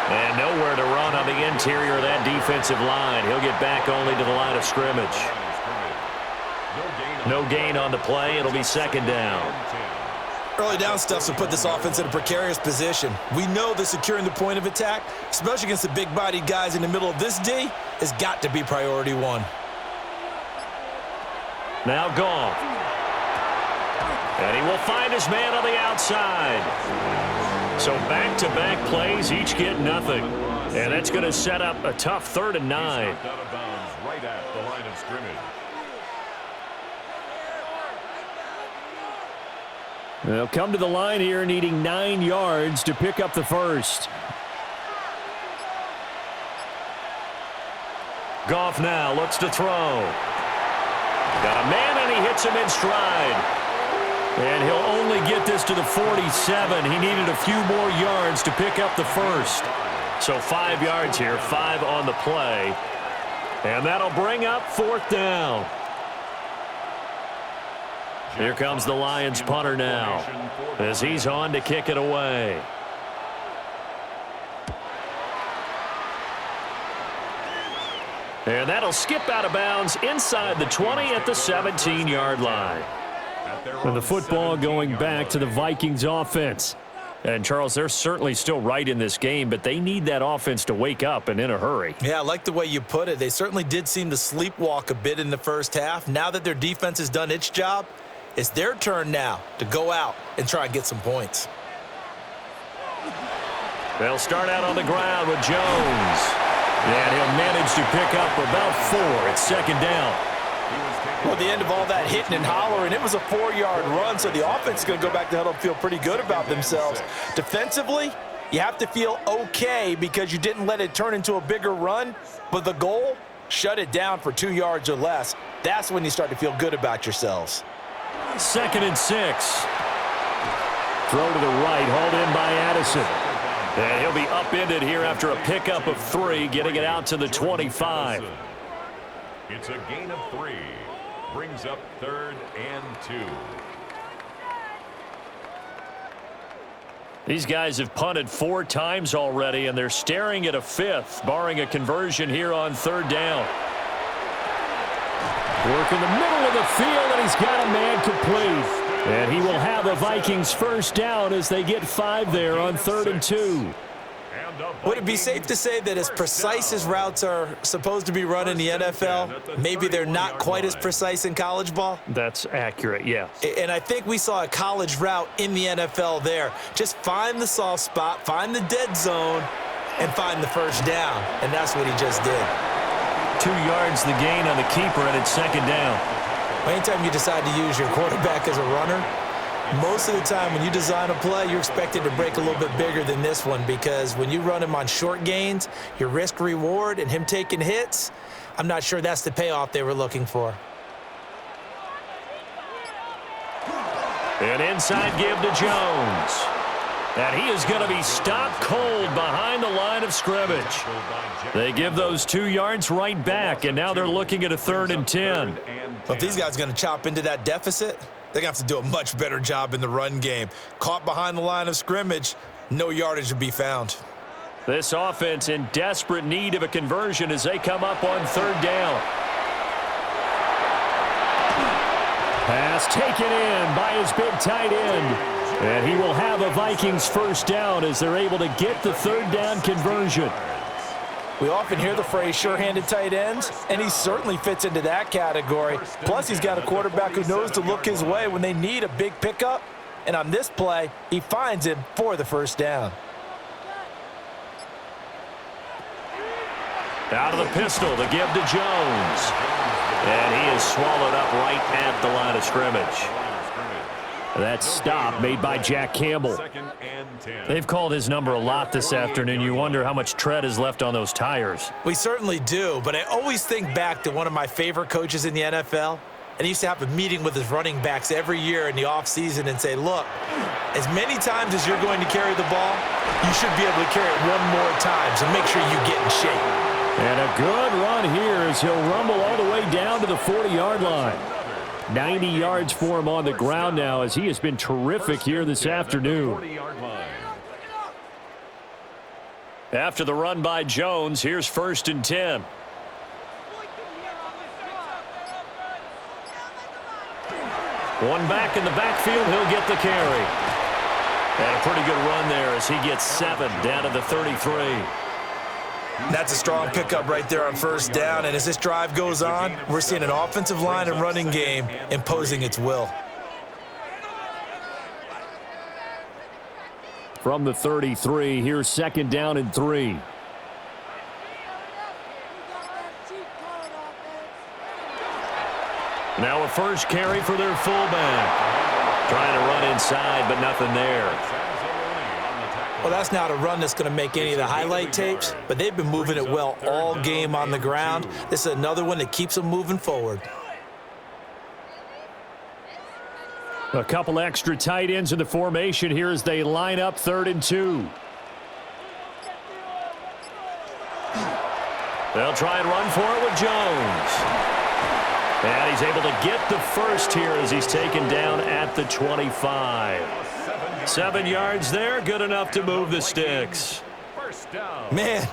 And nowhere to run on the interior of that defensive line. He'll get back only to the line of scrimmage. No gain on the play. It'll be 2nd down. Early down stuff will put this offense in a precarious position. We know that securing the point of attack, especially against the big-bodied guys in the middle of this D, has got to be priority one. Now Goff. And he will find his man on the outside. So back-to-back plays, each get nothing. And that's going to set up a tough 3rd and 9. Out of bounds right at the line of scrimmage. They'll come to the line here needing 9 yards to pick up the first. Goff now looks to throw. Got a man and he hits him in stride. And he'll only get this to the 47. He needed a few more yards to pick up the first. So 5 yards here, 5 on the play. And that'll bring up 4th down. Here comes the Lions punter now as he's on to kick it away. And that'll skip out of bounds inside the 20 at the 17-yard line. And the football going back to the Vikings offense. And, Charles, they're certainly still right in this game, but they need that offense to wake up and in a hurry. Yeah, I like the way you put it. They certainly did seem to sleepwalk a bit in the first half. Now that their defense has done its job, it's their turn now to go out and try and get some points. They'll start out on the ground with Jones. And he'll manage to pick up about 4 at 2nd down. Well, at the end of all that hitting and hollering, it was a 4-yard run, so the offense is going to go back to huddle and feel pretty good about themselves. Defensively, you have to feel okay because you didn't let it turn into a bigger run, but the goal, shut it down for 2 yards or less. That's when you start to feel good about yourselves. 2nd and 6. Throw to the right, hauled in by Addison. And he'll be upended here after a pickup of 3, getting it out to the 25. It's a gain of 3. Brings up 3rd and 2. These guys have punted 4 times already, and they're staring at a 5th, barring a conversion here on 3rd down. Work in the middle of the field, and he's got a man complete. And he will have a Vikings first down as they get 5 there on 3rd and 2. Would it be safe to say that as precise as routes are supposed to be run in the NFL, maybe they're not quite as precise in college ball? That's accurate, yeah. And I think we saw a college route in the NFL there. Just find the soft spot, find the dead zone, and find the first down. And that's what he just did. 2 yards the gain on the keeper, and it's 2nd down. Anytime you decide to use your quarterback as a runner, most of the time when you design a play, you're expected to break a little bit bigger than this one because when you run him on short gains, your risk-reward and him taking hits, I'm not sure that's the payoff they were looking for. An inside give to Jones. And he is going to be stopped cold behind the line of scrimmage. They give those 2 yards right back, and now they're looking at a 3rd and 10. But if these guys are going to chop into that deficit, they're going to have to do a much better job in the run game. Caught behind the line of scrimmage, no yardage to be found. This offense in desperate need of a conversion as they come up on 3rd down. Pass taken in by his big tight end. And he will have a Vikings first down as they're able to get the 3rd down conversion. We often hear the phrase sure-handed tight ends, and he certainly fits into that category. Plus, he's got a quarterback who knows to look his way when they need a big pickup. And on this play, he finds him for the first down. Out of the pistol, the give to Jones. And he is swallowed up right at the line of scrimmage. That stop made by Jack Campbell. They've called his number a lot this afternoon. You wonder how much tread is left on those tires. We certainly do, but I always think back to one of my favorite coaches in the NFL, and he used to have a meeting with his running backs every year in the offseason and say, look, as many times as you're going to carry the ball, you should be able to carry it 1 more time, so make sure you get in shape. And a good run here as he'll rumble all the way down to the 40-yard line. 90 yards for him on the ground now as he has been terrific here this afternoon. After the run by Jones, here's 1st and 10. One back in the backfield, he'll get the carry. And a pretty good run there as he gets 7 down to the 33. That's a strong pickup right there on first down, and as this drive goes on, we're seeing an offensive line and running game imposing its will. From the 33, here's 2nd down and 3. Now a first carry for their fullback. Trying to run inside, but nothing there. Well, that's not a run that's going to make any of the highlight tapes, but they've been moving it well all game on the ground. This is another one that keeps them moving forward. A couple extra tight ends in the formation here as they line up 3rd and 2. They'll try and run for it with Jones. And he's able to get the first here as he's taken down at the 25. 7 yards there, good enough to move the sticks. Man,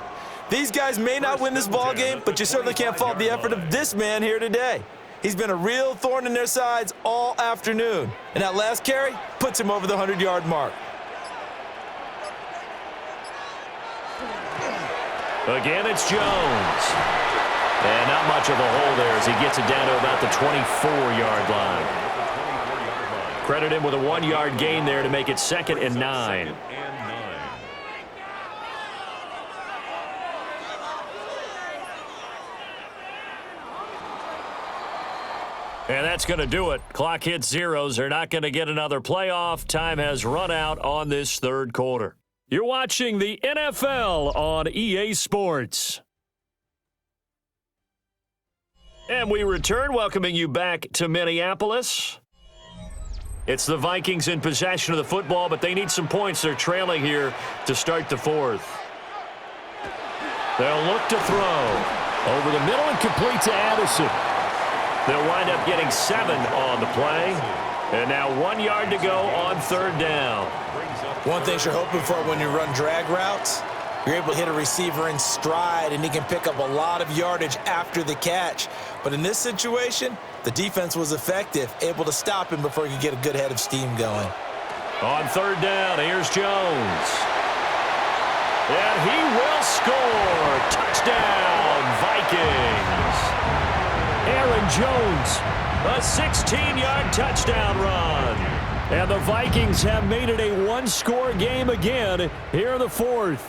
these guys may not win this ball game, but you certainly can't fault the effort of this man here today. He's been a real thorn in their sides all afternoon. And that last carry puts him over the 100-yard mark. Again, it's Jones. And not much of a hole there as he gets it down to about the 24-yard line. Credit him with a 1-yard gain there to make it 2nd and 9. And that's going to do it. Clock hits zeros. They're not going to get another playoff. Time has run out on this 3rd quarter. You're watching the NFL on EA Sports. And we return, welcoming you back to Minneapolis. It's the Vikings in possession of the football, but they need some points. They're trailing here to start the 4th. They'll look to throw. Over the middle and complete to Addison. They'll wind up getting 7 on the play. And now 1 yard to go on 3rd down. One thing you're hoping for when you run drag routes, you're able to hit a receiver in stride, and he can pick up a lot of yardage after the catch. But in this situation, the defense was effective, able to stop him before he could get a good head of steam going. On 3rd down, here's Jones. And he will score. Touchdown, Vikings. Aaron Jones. A 16-yard touchdown run. And the Vikings have made it a one-score game again here in the 4th.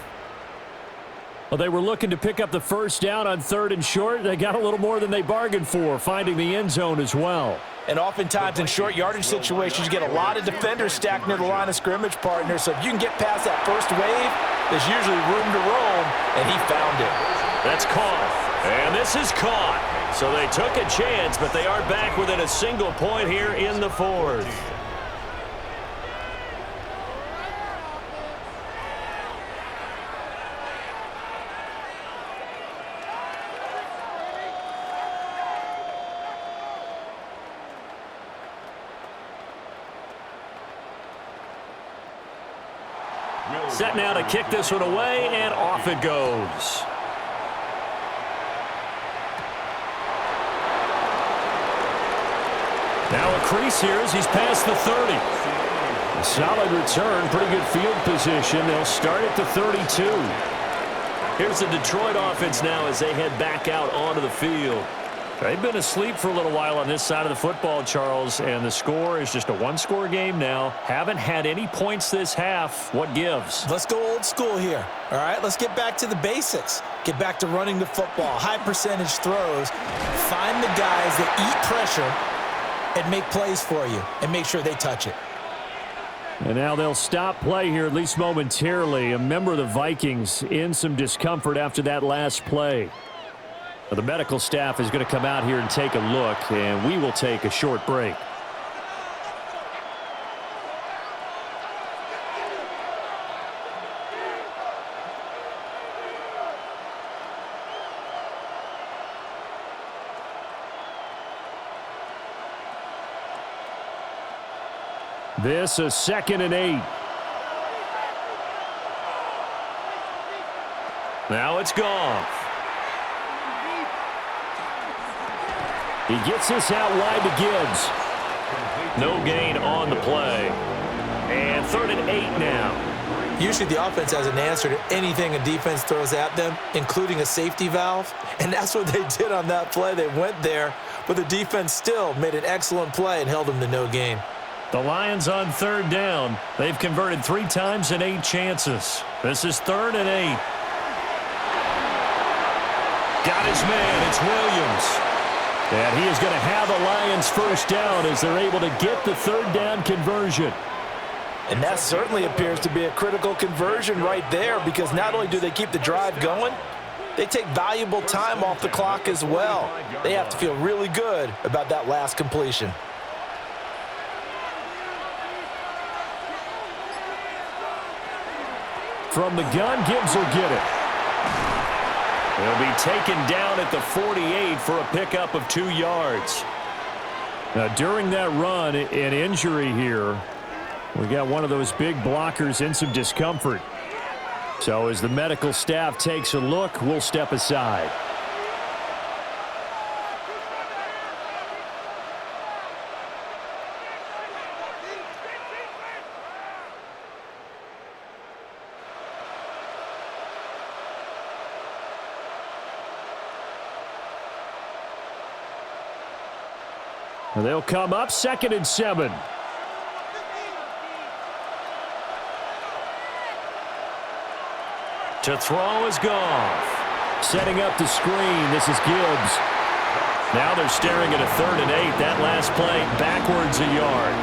Well, they were looking to pick up the first down on 3rd and short. They got a little more than they bargained for, finding the end zone as well. And oftentimes in short yardage situations, you get a lot of defenders stacked near the line of scrimmage, partner. So if you can get past that first wave, there's usually room to roam, and he found it. That's caught. And this is caught. So they took a chance, but they are back within a single point here in the 4th. Set now to kick this one away, and off it goes. Now a crease here as he's past the 30. A solid return, pretty good field position. They'll start at the 32. Here's the Detroit offense now as they head back out onto the field. They've been asleep for a little while on this side of the football, Charles, and the score is just a one-score game now. Haven't had any points this half. What gives? Let's go old school here, all right? Let's get back to the basics. Get back to running the football, high-percentage throws. Find the guys that eat pressure and make plays for you and make sure they touch it. And now they'll stop play here, at least momentarily. A member of the Vikings in some discomfort after that last play. The medical staff is going to come out here and take a look, and we will take a short break. This is 2nd and 8. Now it's Goff. He gets this out wide to Gibbs. No gain on the play. And 3rd and 8 now. Usually the offense has an answer to anything a defense throws at them, including a safety valve. And that's what they did on that play. They went there, but the defense still made an excellent play and held them to no gain. The Lions on 3rd down. They've converted 3 times in 8 chances. This is 3rd and 8. Got his man. It's Williams. And he is going to have a Lions first down as they're able to get the 3rd down conversion. And that certainly appears to be a critical conversion right there, because not only do they keep the drive going, they take valuable time off the clock as well. They have to feel really good about that last completion. From the gun, Gibbs will get it. He'll be taken down at the 48 for a pickup of 2 yards. Now, during that run, an injury here. We got one of those big blockers in some discomfort. So as the medical staff takes a look, we'll step aside. They'll come up 2nd and 7. To throw is Goff. Setting up the screen. This is Gibbs. Now they're staring at a 3rd and 8. That last play backwards a yard.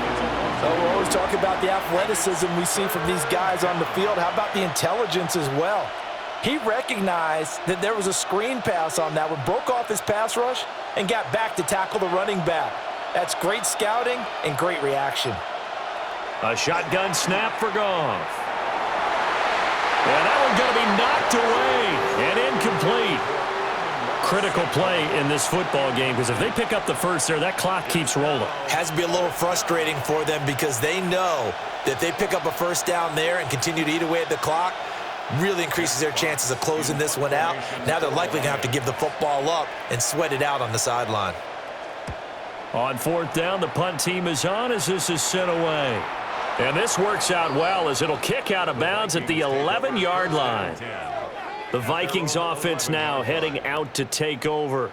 So we're always talking about the athleticism we see from these guys on the field. How about the intelligence as well? He recognized that there was a screen pass on that one, broke off his pass rush, and got back to tackle the running back. That's great scouting and great reaction. A shotgun snap for Goff. And that one's going to be knocked away and incomplete. Critical play in this football game, because if they pick up the first there, that clock keeps rolling. Has to be a little frustrating for them, because they know that they pick up a first down there and continue to eat away at the clock, really increases their chances of closing this one out. Now they're likely going to have to give the football up and sweat it out on the sideline. On 4th down, the punt team is on as this is sent away. And this works out well as it'll kick out of bounds at the 11-yard line. The Vikings offense now heading out to take over.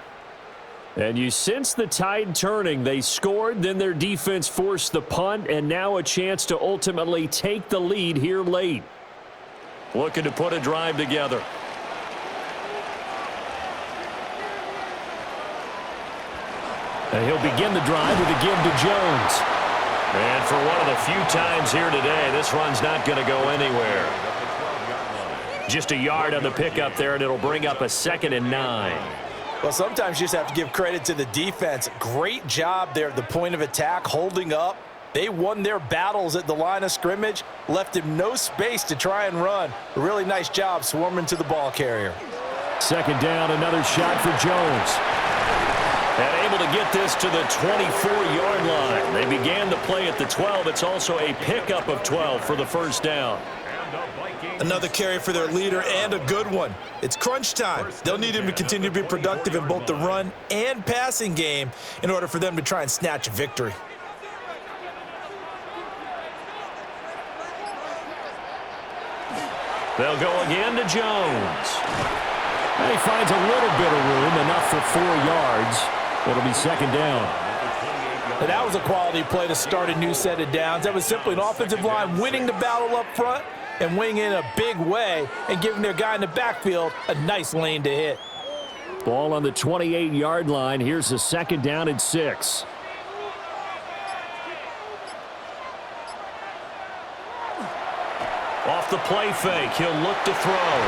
And you sense the tide turning. They scored, then their defense forced the punt, and now a chance to ultimately take the lead here late. Looking to put a drive together. And he'll begin the drive with a give to Jones. And for one of the few times here today, this run's not going to go anywhere. Just a yard on the pickup there, and it'll bring up a 2nd and 9. Well, sometimes you just have to give credit to the defense. Great job there at the point of attack, holding up. They won their battles at the line of scrimmage, left him no space to try and run. A really nice job swarming to the ball carrier. 2nd down, another shot for Jones. And able to get this to the 24-yard line. They began the play at the 12. It's also a pickup of 12 for the first down. Another carry for their leader, and a good one. It's crunch time. They'll need him to continue to be productive in both the run and passing game in order for them to try and snatch a victory. They'll go again to Jones. And he finds a little bit of room, enough for 4 yards. It'll be 2nd down. And that was a quality play to start a new set of downs. That was simply an offensive line winning the battle up front and winning in a big way and giving their guy in the backfield a nice lane to hit. Ball on the 28-yard line. Here's the 2nd down and 6. Off the play fake, he'll look to throw.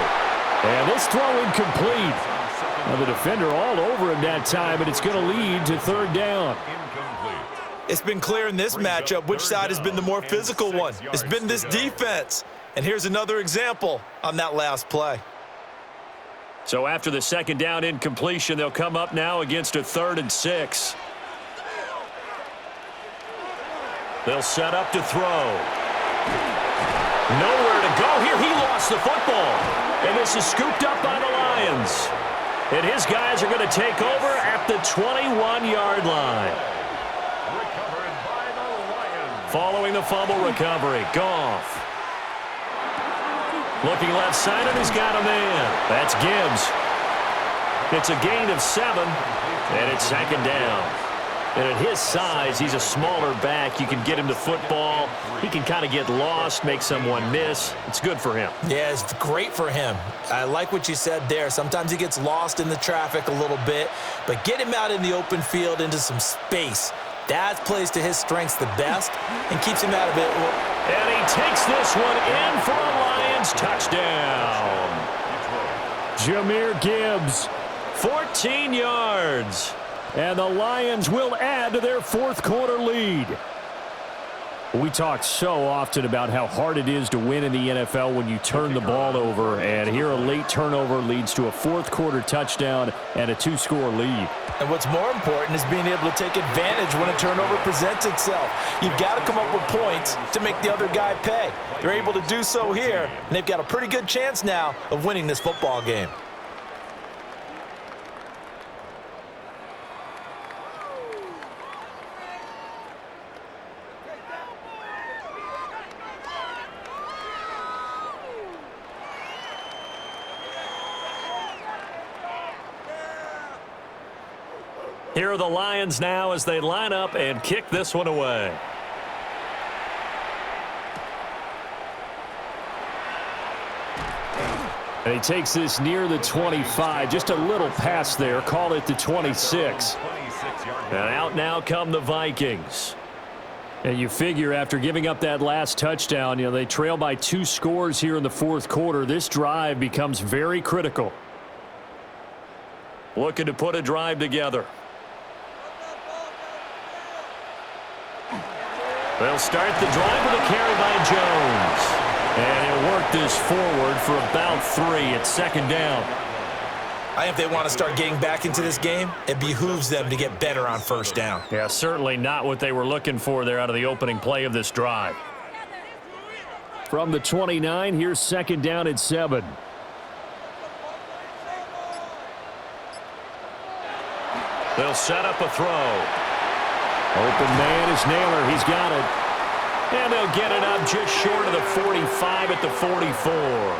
And this throw incomplete. Now the defender all over him that time, but it's going to lead to 3rd down. It's been clear in this matchup which side has been the more physical one. It's been this defense. And here's another example on that last play. So after the 2nd down incompletion, they'll come up now against a 3rd and 6. They'll set up to throw. Nowhere to go here. He lost the football. And this is scooped up by the Lions. And his guys are going to take over at the 21-yard line. Recovered by the Following the fumble recovery, Goff. Looking left side, and he's got a man. That's Gibbs. It's a gain of 7, and it's second down. And at his size, he's a smaller back. You can get him to football. He can kind of get lost, make someone miss. It's good for him. Yeah, it's great for him. I like what you said there. Sometimes he gets lost in the traffic a little bit, but get him out in the open field into some space. That plays to his strengths the best and keeps him out of it. And he takes this one in for a Lions touchdown. Jahmyr Gibbs. 14 yards. And the Lions will add to their fourth quarter lead. We talk so often about how hard it is to win in the NFL when you turn the ball over, and here a late turnover leads to a fourth quarter touchdown and a 2-score lead. And what's more important is being able to take advantage when a turnover presents itself. You've got to come up with points to make the other guy pay. They're able to do so here, and they've got a pretty good chance now of winning this football game. Here are the Lions now as they line up and kick this one away. And he takes this near the 25. Just a little pass there. Call it the 26. And out now come the Vikings. And you figure after giving up that last touchdown, they trail by 2 scores here in the fourth quarter. This drive becomes very critical. Looking to put a drive together. They'll start the drive with a carry by Jones. And he'll work this forward for about 3. It's second down. I think if they want to start getting back into this game, it behooves them to get better on first down. Yeah, certainly not what they were looking for there out of the opening play of this drive. From the 29, here's second down at 7. They'll set up a throw. Open man is Naylor. He's got it. And they'll get it up just short of the 45 at the 44.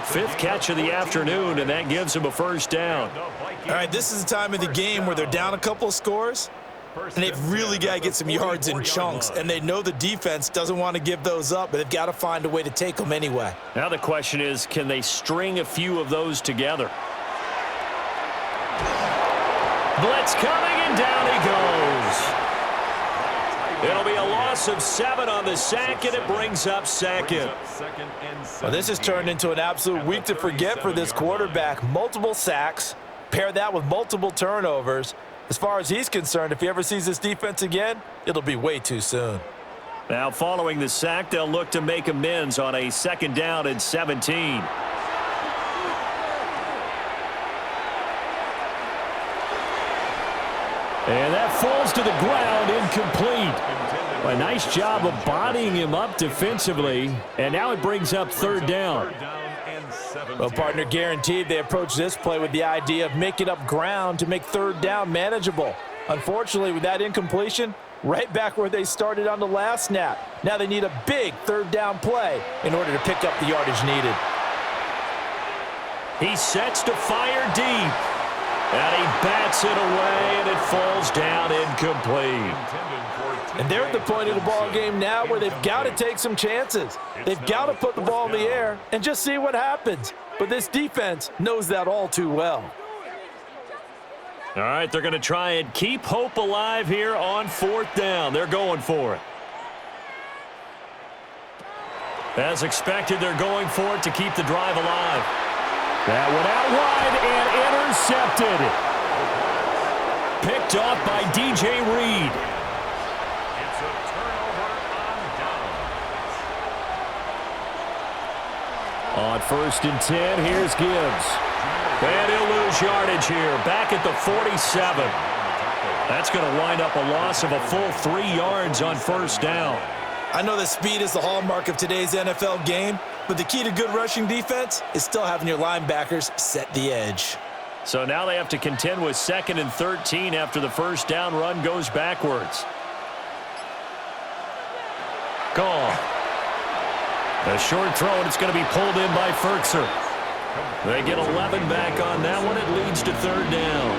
5th catch of the afternoon, and that gives them a first down. All right, this is the time of the game where they're down a couple of scores, and they've really got to get some yards in chunks, and they know the defense doesn't want to give those up, but they've got to find a way to take them anyway. Now the question is, can they string a few of those together? Blitz coming, and down he goes. It'll be a loss of 7 on the sack, and it brings up second. Well, this has turned into an absolute week to forget for this quarterback. Multiple sacks, pair that with multiple turnovers. As far as he's concerned, if he ever sees this defense again, it'll be way too soon. Now following the sack, they'll look to make amends on a second down and 17. And that falls to the ground, incomplete. A nice job of bodying him up defensively, and now it brings up third down. Well, partner, guaranteed they approach this play with the idea of making up ground to make third down manageable. Unfortunately, with that incompletion, right back where they started on the last snap. Now they need a big third down play in order to pick up the yardage needed. He sets to fire deep. And he bats it away, and it falls down incomplete. And they're at the point of the ball game now where they've got to take some chances. They've got to put the ball in the air and just see what happens. But this defense knows that all too well. All right, they're going to try and keep hope alive here on fourth down. They're going for it. As expected, they're going for it to keep the drive alive. That one out wide and intercepted. Picked off by DJ Reed. It's a turnover on downs. On first and 10, here's Gibbs. And he'll lose yardage here, back at the 47. That's going to wind up a loss of a full 3 yards on first down. I know that speed is the hallmark of today's NFL game, but the key to good rushing defense is still having your linebackers set the edge. So now they have to contend with 2nd and 13 after the first down run goes backwards. Gone. A short throw, and it's going to be pulled in by Ferkser. They get 11 back on that one. It leads to third down.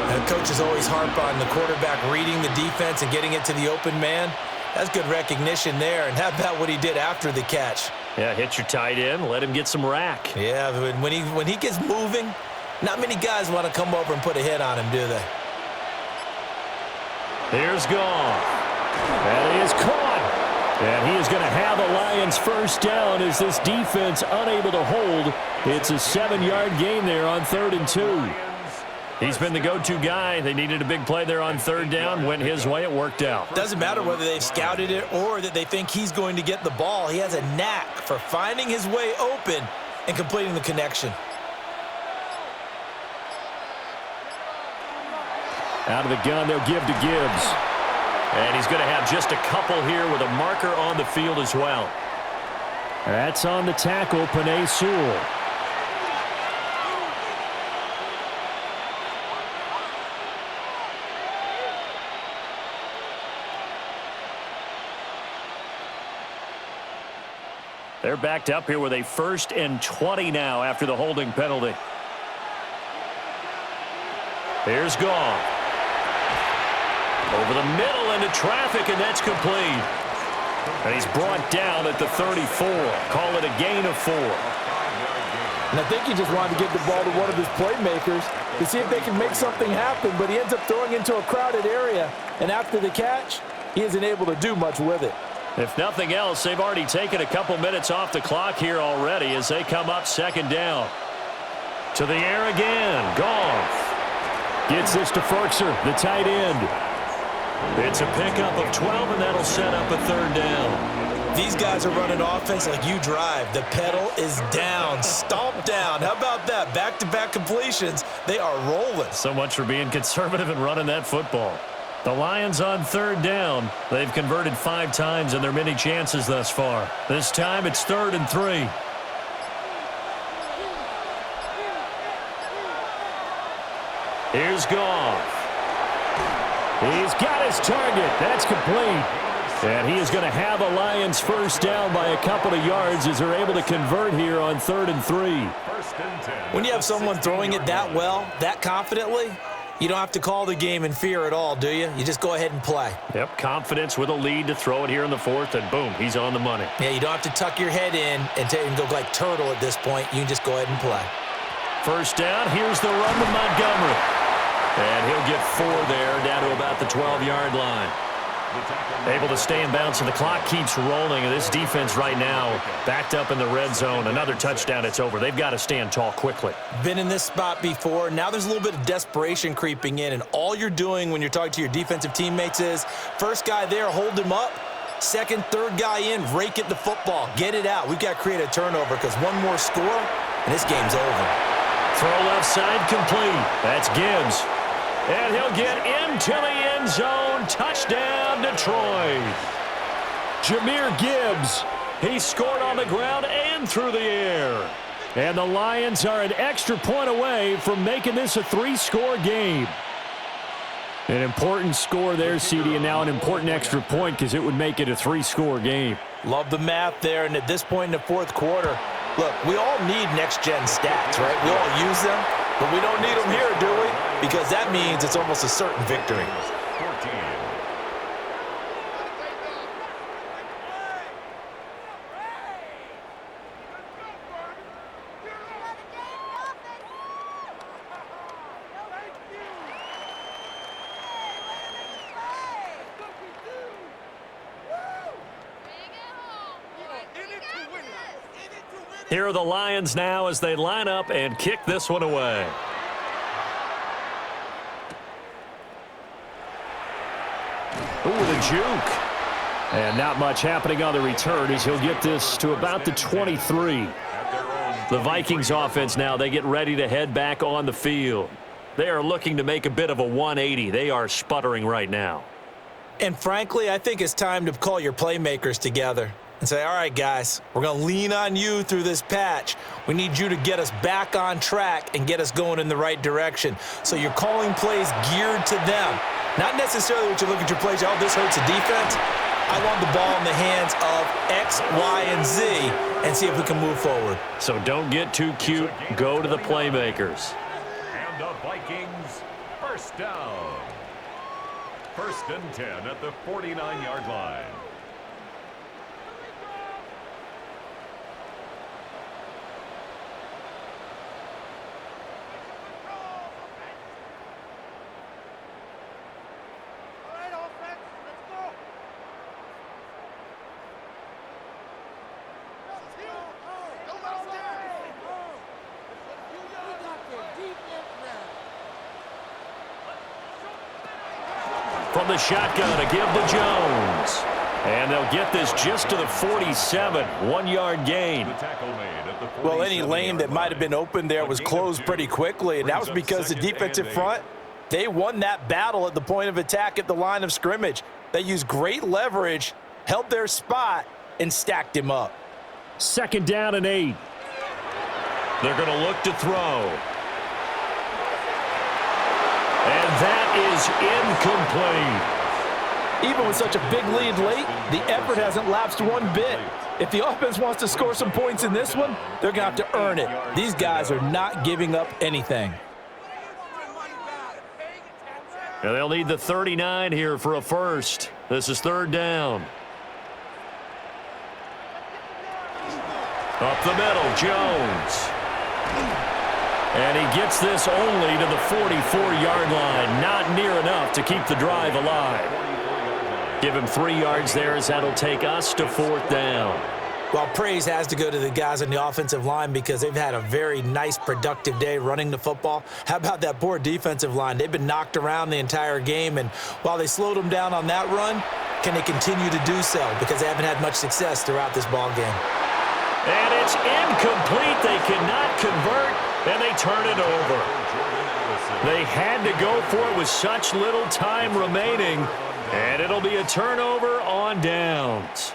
The coaches always harp on the quarterback reading the defense and getting it to the open man. That's good recognition there. And how about what he did after the catch? Yeah, hit your tight end, let him get some rack. Yeah, when he gets moving, not many guys want to come over and put a hit on him, do they? Here's Goff. And he is caught. And he is going to have a Lions first down as this defense unable to hold. It's a 7-yard gain there on 3rd and 2. He's been the go-to guy. They needed a big play there on 3rd down. Went his way. It worked out. Doesn't matter whether they've scouted it or that they think he's going to get the ball. He has a knack for finding his way open and completing the connection. Out of the gun, they'll give to Gibbs. And he's going to have just a couple here with a marker on the field as well. That's on the tackle, Penei Sewell. They're backed up here with a 1st and 20 now after the holding penalty. Here's Goff. Over the middle into traffic, and that's complete. And he's brought down at the 34. Call it a gain of 4. And I think he just wanted to get the ball to one of his playmakers to see if they can make something happen, but he ends up throwing into a crowded area. And after the catch, he isn't able to do much with it. If nothing else, they've already taken a couple minutes off the clock here already as they come up 2nd down. To the air again. Goff gets this to Ferkser, the tight end. It's a pickup of 12, and that'll set up a 3rd down. These guys are running offense like you drive. The pedal is down, stomp down. How about that? Back-to-back completions. They are rolling. So much for being conservative and running that football. The Lions on 3rd down. They've converted 5 times in their many chances thus far. This time it's 3rd and 3. Here's Goff. He's got his target. That's complete. And he is going to have a Lions first down by a couple of yards as they're able to convert here on 3rd and 3. When you have someone throwing it that well, that confidently, you don't have to call the game in fear at all, do you? You just go ahead and play. Yep, confidence with a lead to throw it here in the 4th, and boom, he's on the money. Yeah, you don't have to tuck your head in and go like turtle at this point. You can just go ahead and play. First down, here's the run to Montgomery. And he'll get 4 there, down to about the 12-yard line. Able to stay in bounds, and the clock keeps rolling. And this defense right now backed up in the red zone. Another touchdown, it's over. They've got to stand tall quickly. Been in this spot before. Now there's a little bit of desperation creeping in, and all you're doing when you're talking to your defensive teammates is first guy there, hold him up. Second, third guy in, rake at the football. Get it out. We've got to create a turnover because one more score, and this game's over. Throw left side complete. That's Gibbs. And he'll get into the end zone. Touchdown, Detroit. Jahmyr Gibbs. He scored on the ground and through the air. And the Lions are an extra point away from making this a 3-score game. An important score there, CD, and now an important extra point because it would make it a 3-score game. Love the math there, and at this point in the 4th quarter, look, we all need next-gen stats, right? We all use them, but we don't need them here, do we? Because that means it's almost a certain victory. Here are the Lions now as they line up and kick this one away. Ooh, the juke. And not much happening on the return as he'll get this to about the 23. The Vikings offense now, they get ready to head back on the field. They are looking to make a bit of a 180. They are sputtering right now. And frankly, I think it's time to call your playmakers together and say, all right, guys, we're going to lean on you through this patch. We need you to get us back on track and get us going in the right direction. So you're calling plays geared to them. Not necessarily what you look at your plays, oh, this hurts the defense. I want the ball in the hands of X, Y, and Z and see if we can move forward. So don't get too cute. Go to the playmakers. And the Vikings, first down. First and 10 at the 49-yard line. From the shotgun, a give to Jones. And they'll get this just to the 47. 1-yard gain. Well, any lane that might have been open there was closed pretty quickly, and that was because the defensive front, they won that battle at the point of attack at the line of scrimmage. They used great leverage, held their spot, and stacked him up. 2nd down and 8. They're going to look to throw. And that is incomplete. Even with such a big lead late, the effort hasn't lapsed one bit. If the offense wants to score some points in this one, they're going to have to earn it. These guys are not giving up anything. And they'll need the 39 here for a first. This is 3rd down. Up the middle, Jones. And he gets this only to the 44-yard line. Not near enough to keep the drive alive. Give him 3 yards there as that'll take us to 4th down. Well, praise has to go to the guys on the offensive line because they've had a very nice, productive day running the football. How about that poor defensive line? They've been knocked around the entire game, and while they slowed them down on that run, can they continue to do so? Because they haven't had much success throughout this ball game. And it's incomplete. They cannot convert, and they turn it over. They had to go for it with such little time remaining, and it'll be a turnover on downs.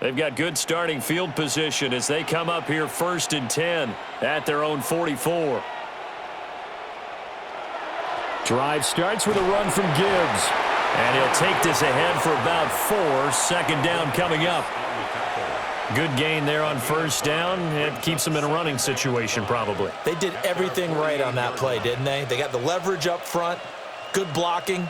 They've got good starting field position as they come up here 1st and 10 at their own 44. Drive starts with a run from Gibbs. And he'll take this ahead for about 4. 2nd down coming up. Good gain there on 1st down. It keeps them in a running situation probably. They did everything right on that play, didn't they? They got the leverage up front, good blocking,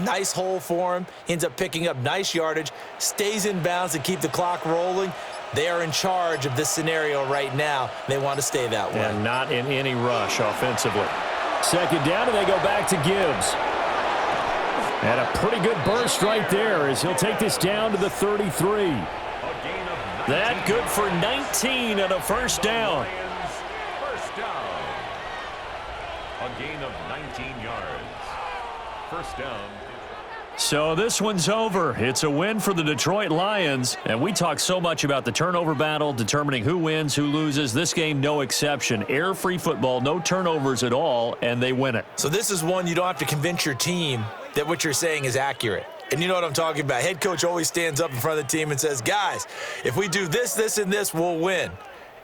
nice hole for him, ends up picking up nice yardage, stays in bounds to keep the clock rolling. They are in charge of this scenario right now. They want to stay that way. And not in any rush offensively. 2nd down, and they go back to Gibbs. And a pretty good burst right there as he'll take this down to the 33. That good for 19 and a 1st down. First down. A gain of 19 yards. 1st down. So this one's over. It's a win for the Detroit Lions. And we talk so much about the turnover battle, determining who wins, who loses. This game, no exception. Air-free football, no turnovers at all, and they win it. So this is one you don't have to convince your team that what you're saying is accurate. And you know what I'm talking about. Head coach always stands up in front of the team and says, guys, if we do this, this, and this, we'll win.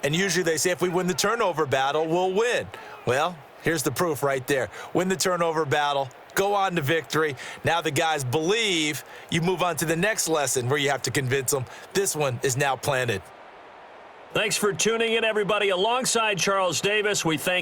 And usually they say if we win the turnover battle, we'll win. Well, here's the proof right there. Win the turnover battle. Go on to victory. Now the guys believe. You move on to the next lesson where you have to convince them. This one is now planted. Thanks for tuning in, everybody. Alongside Charles Davis, we thank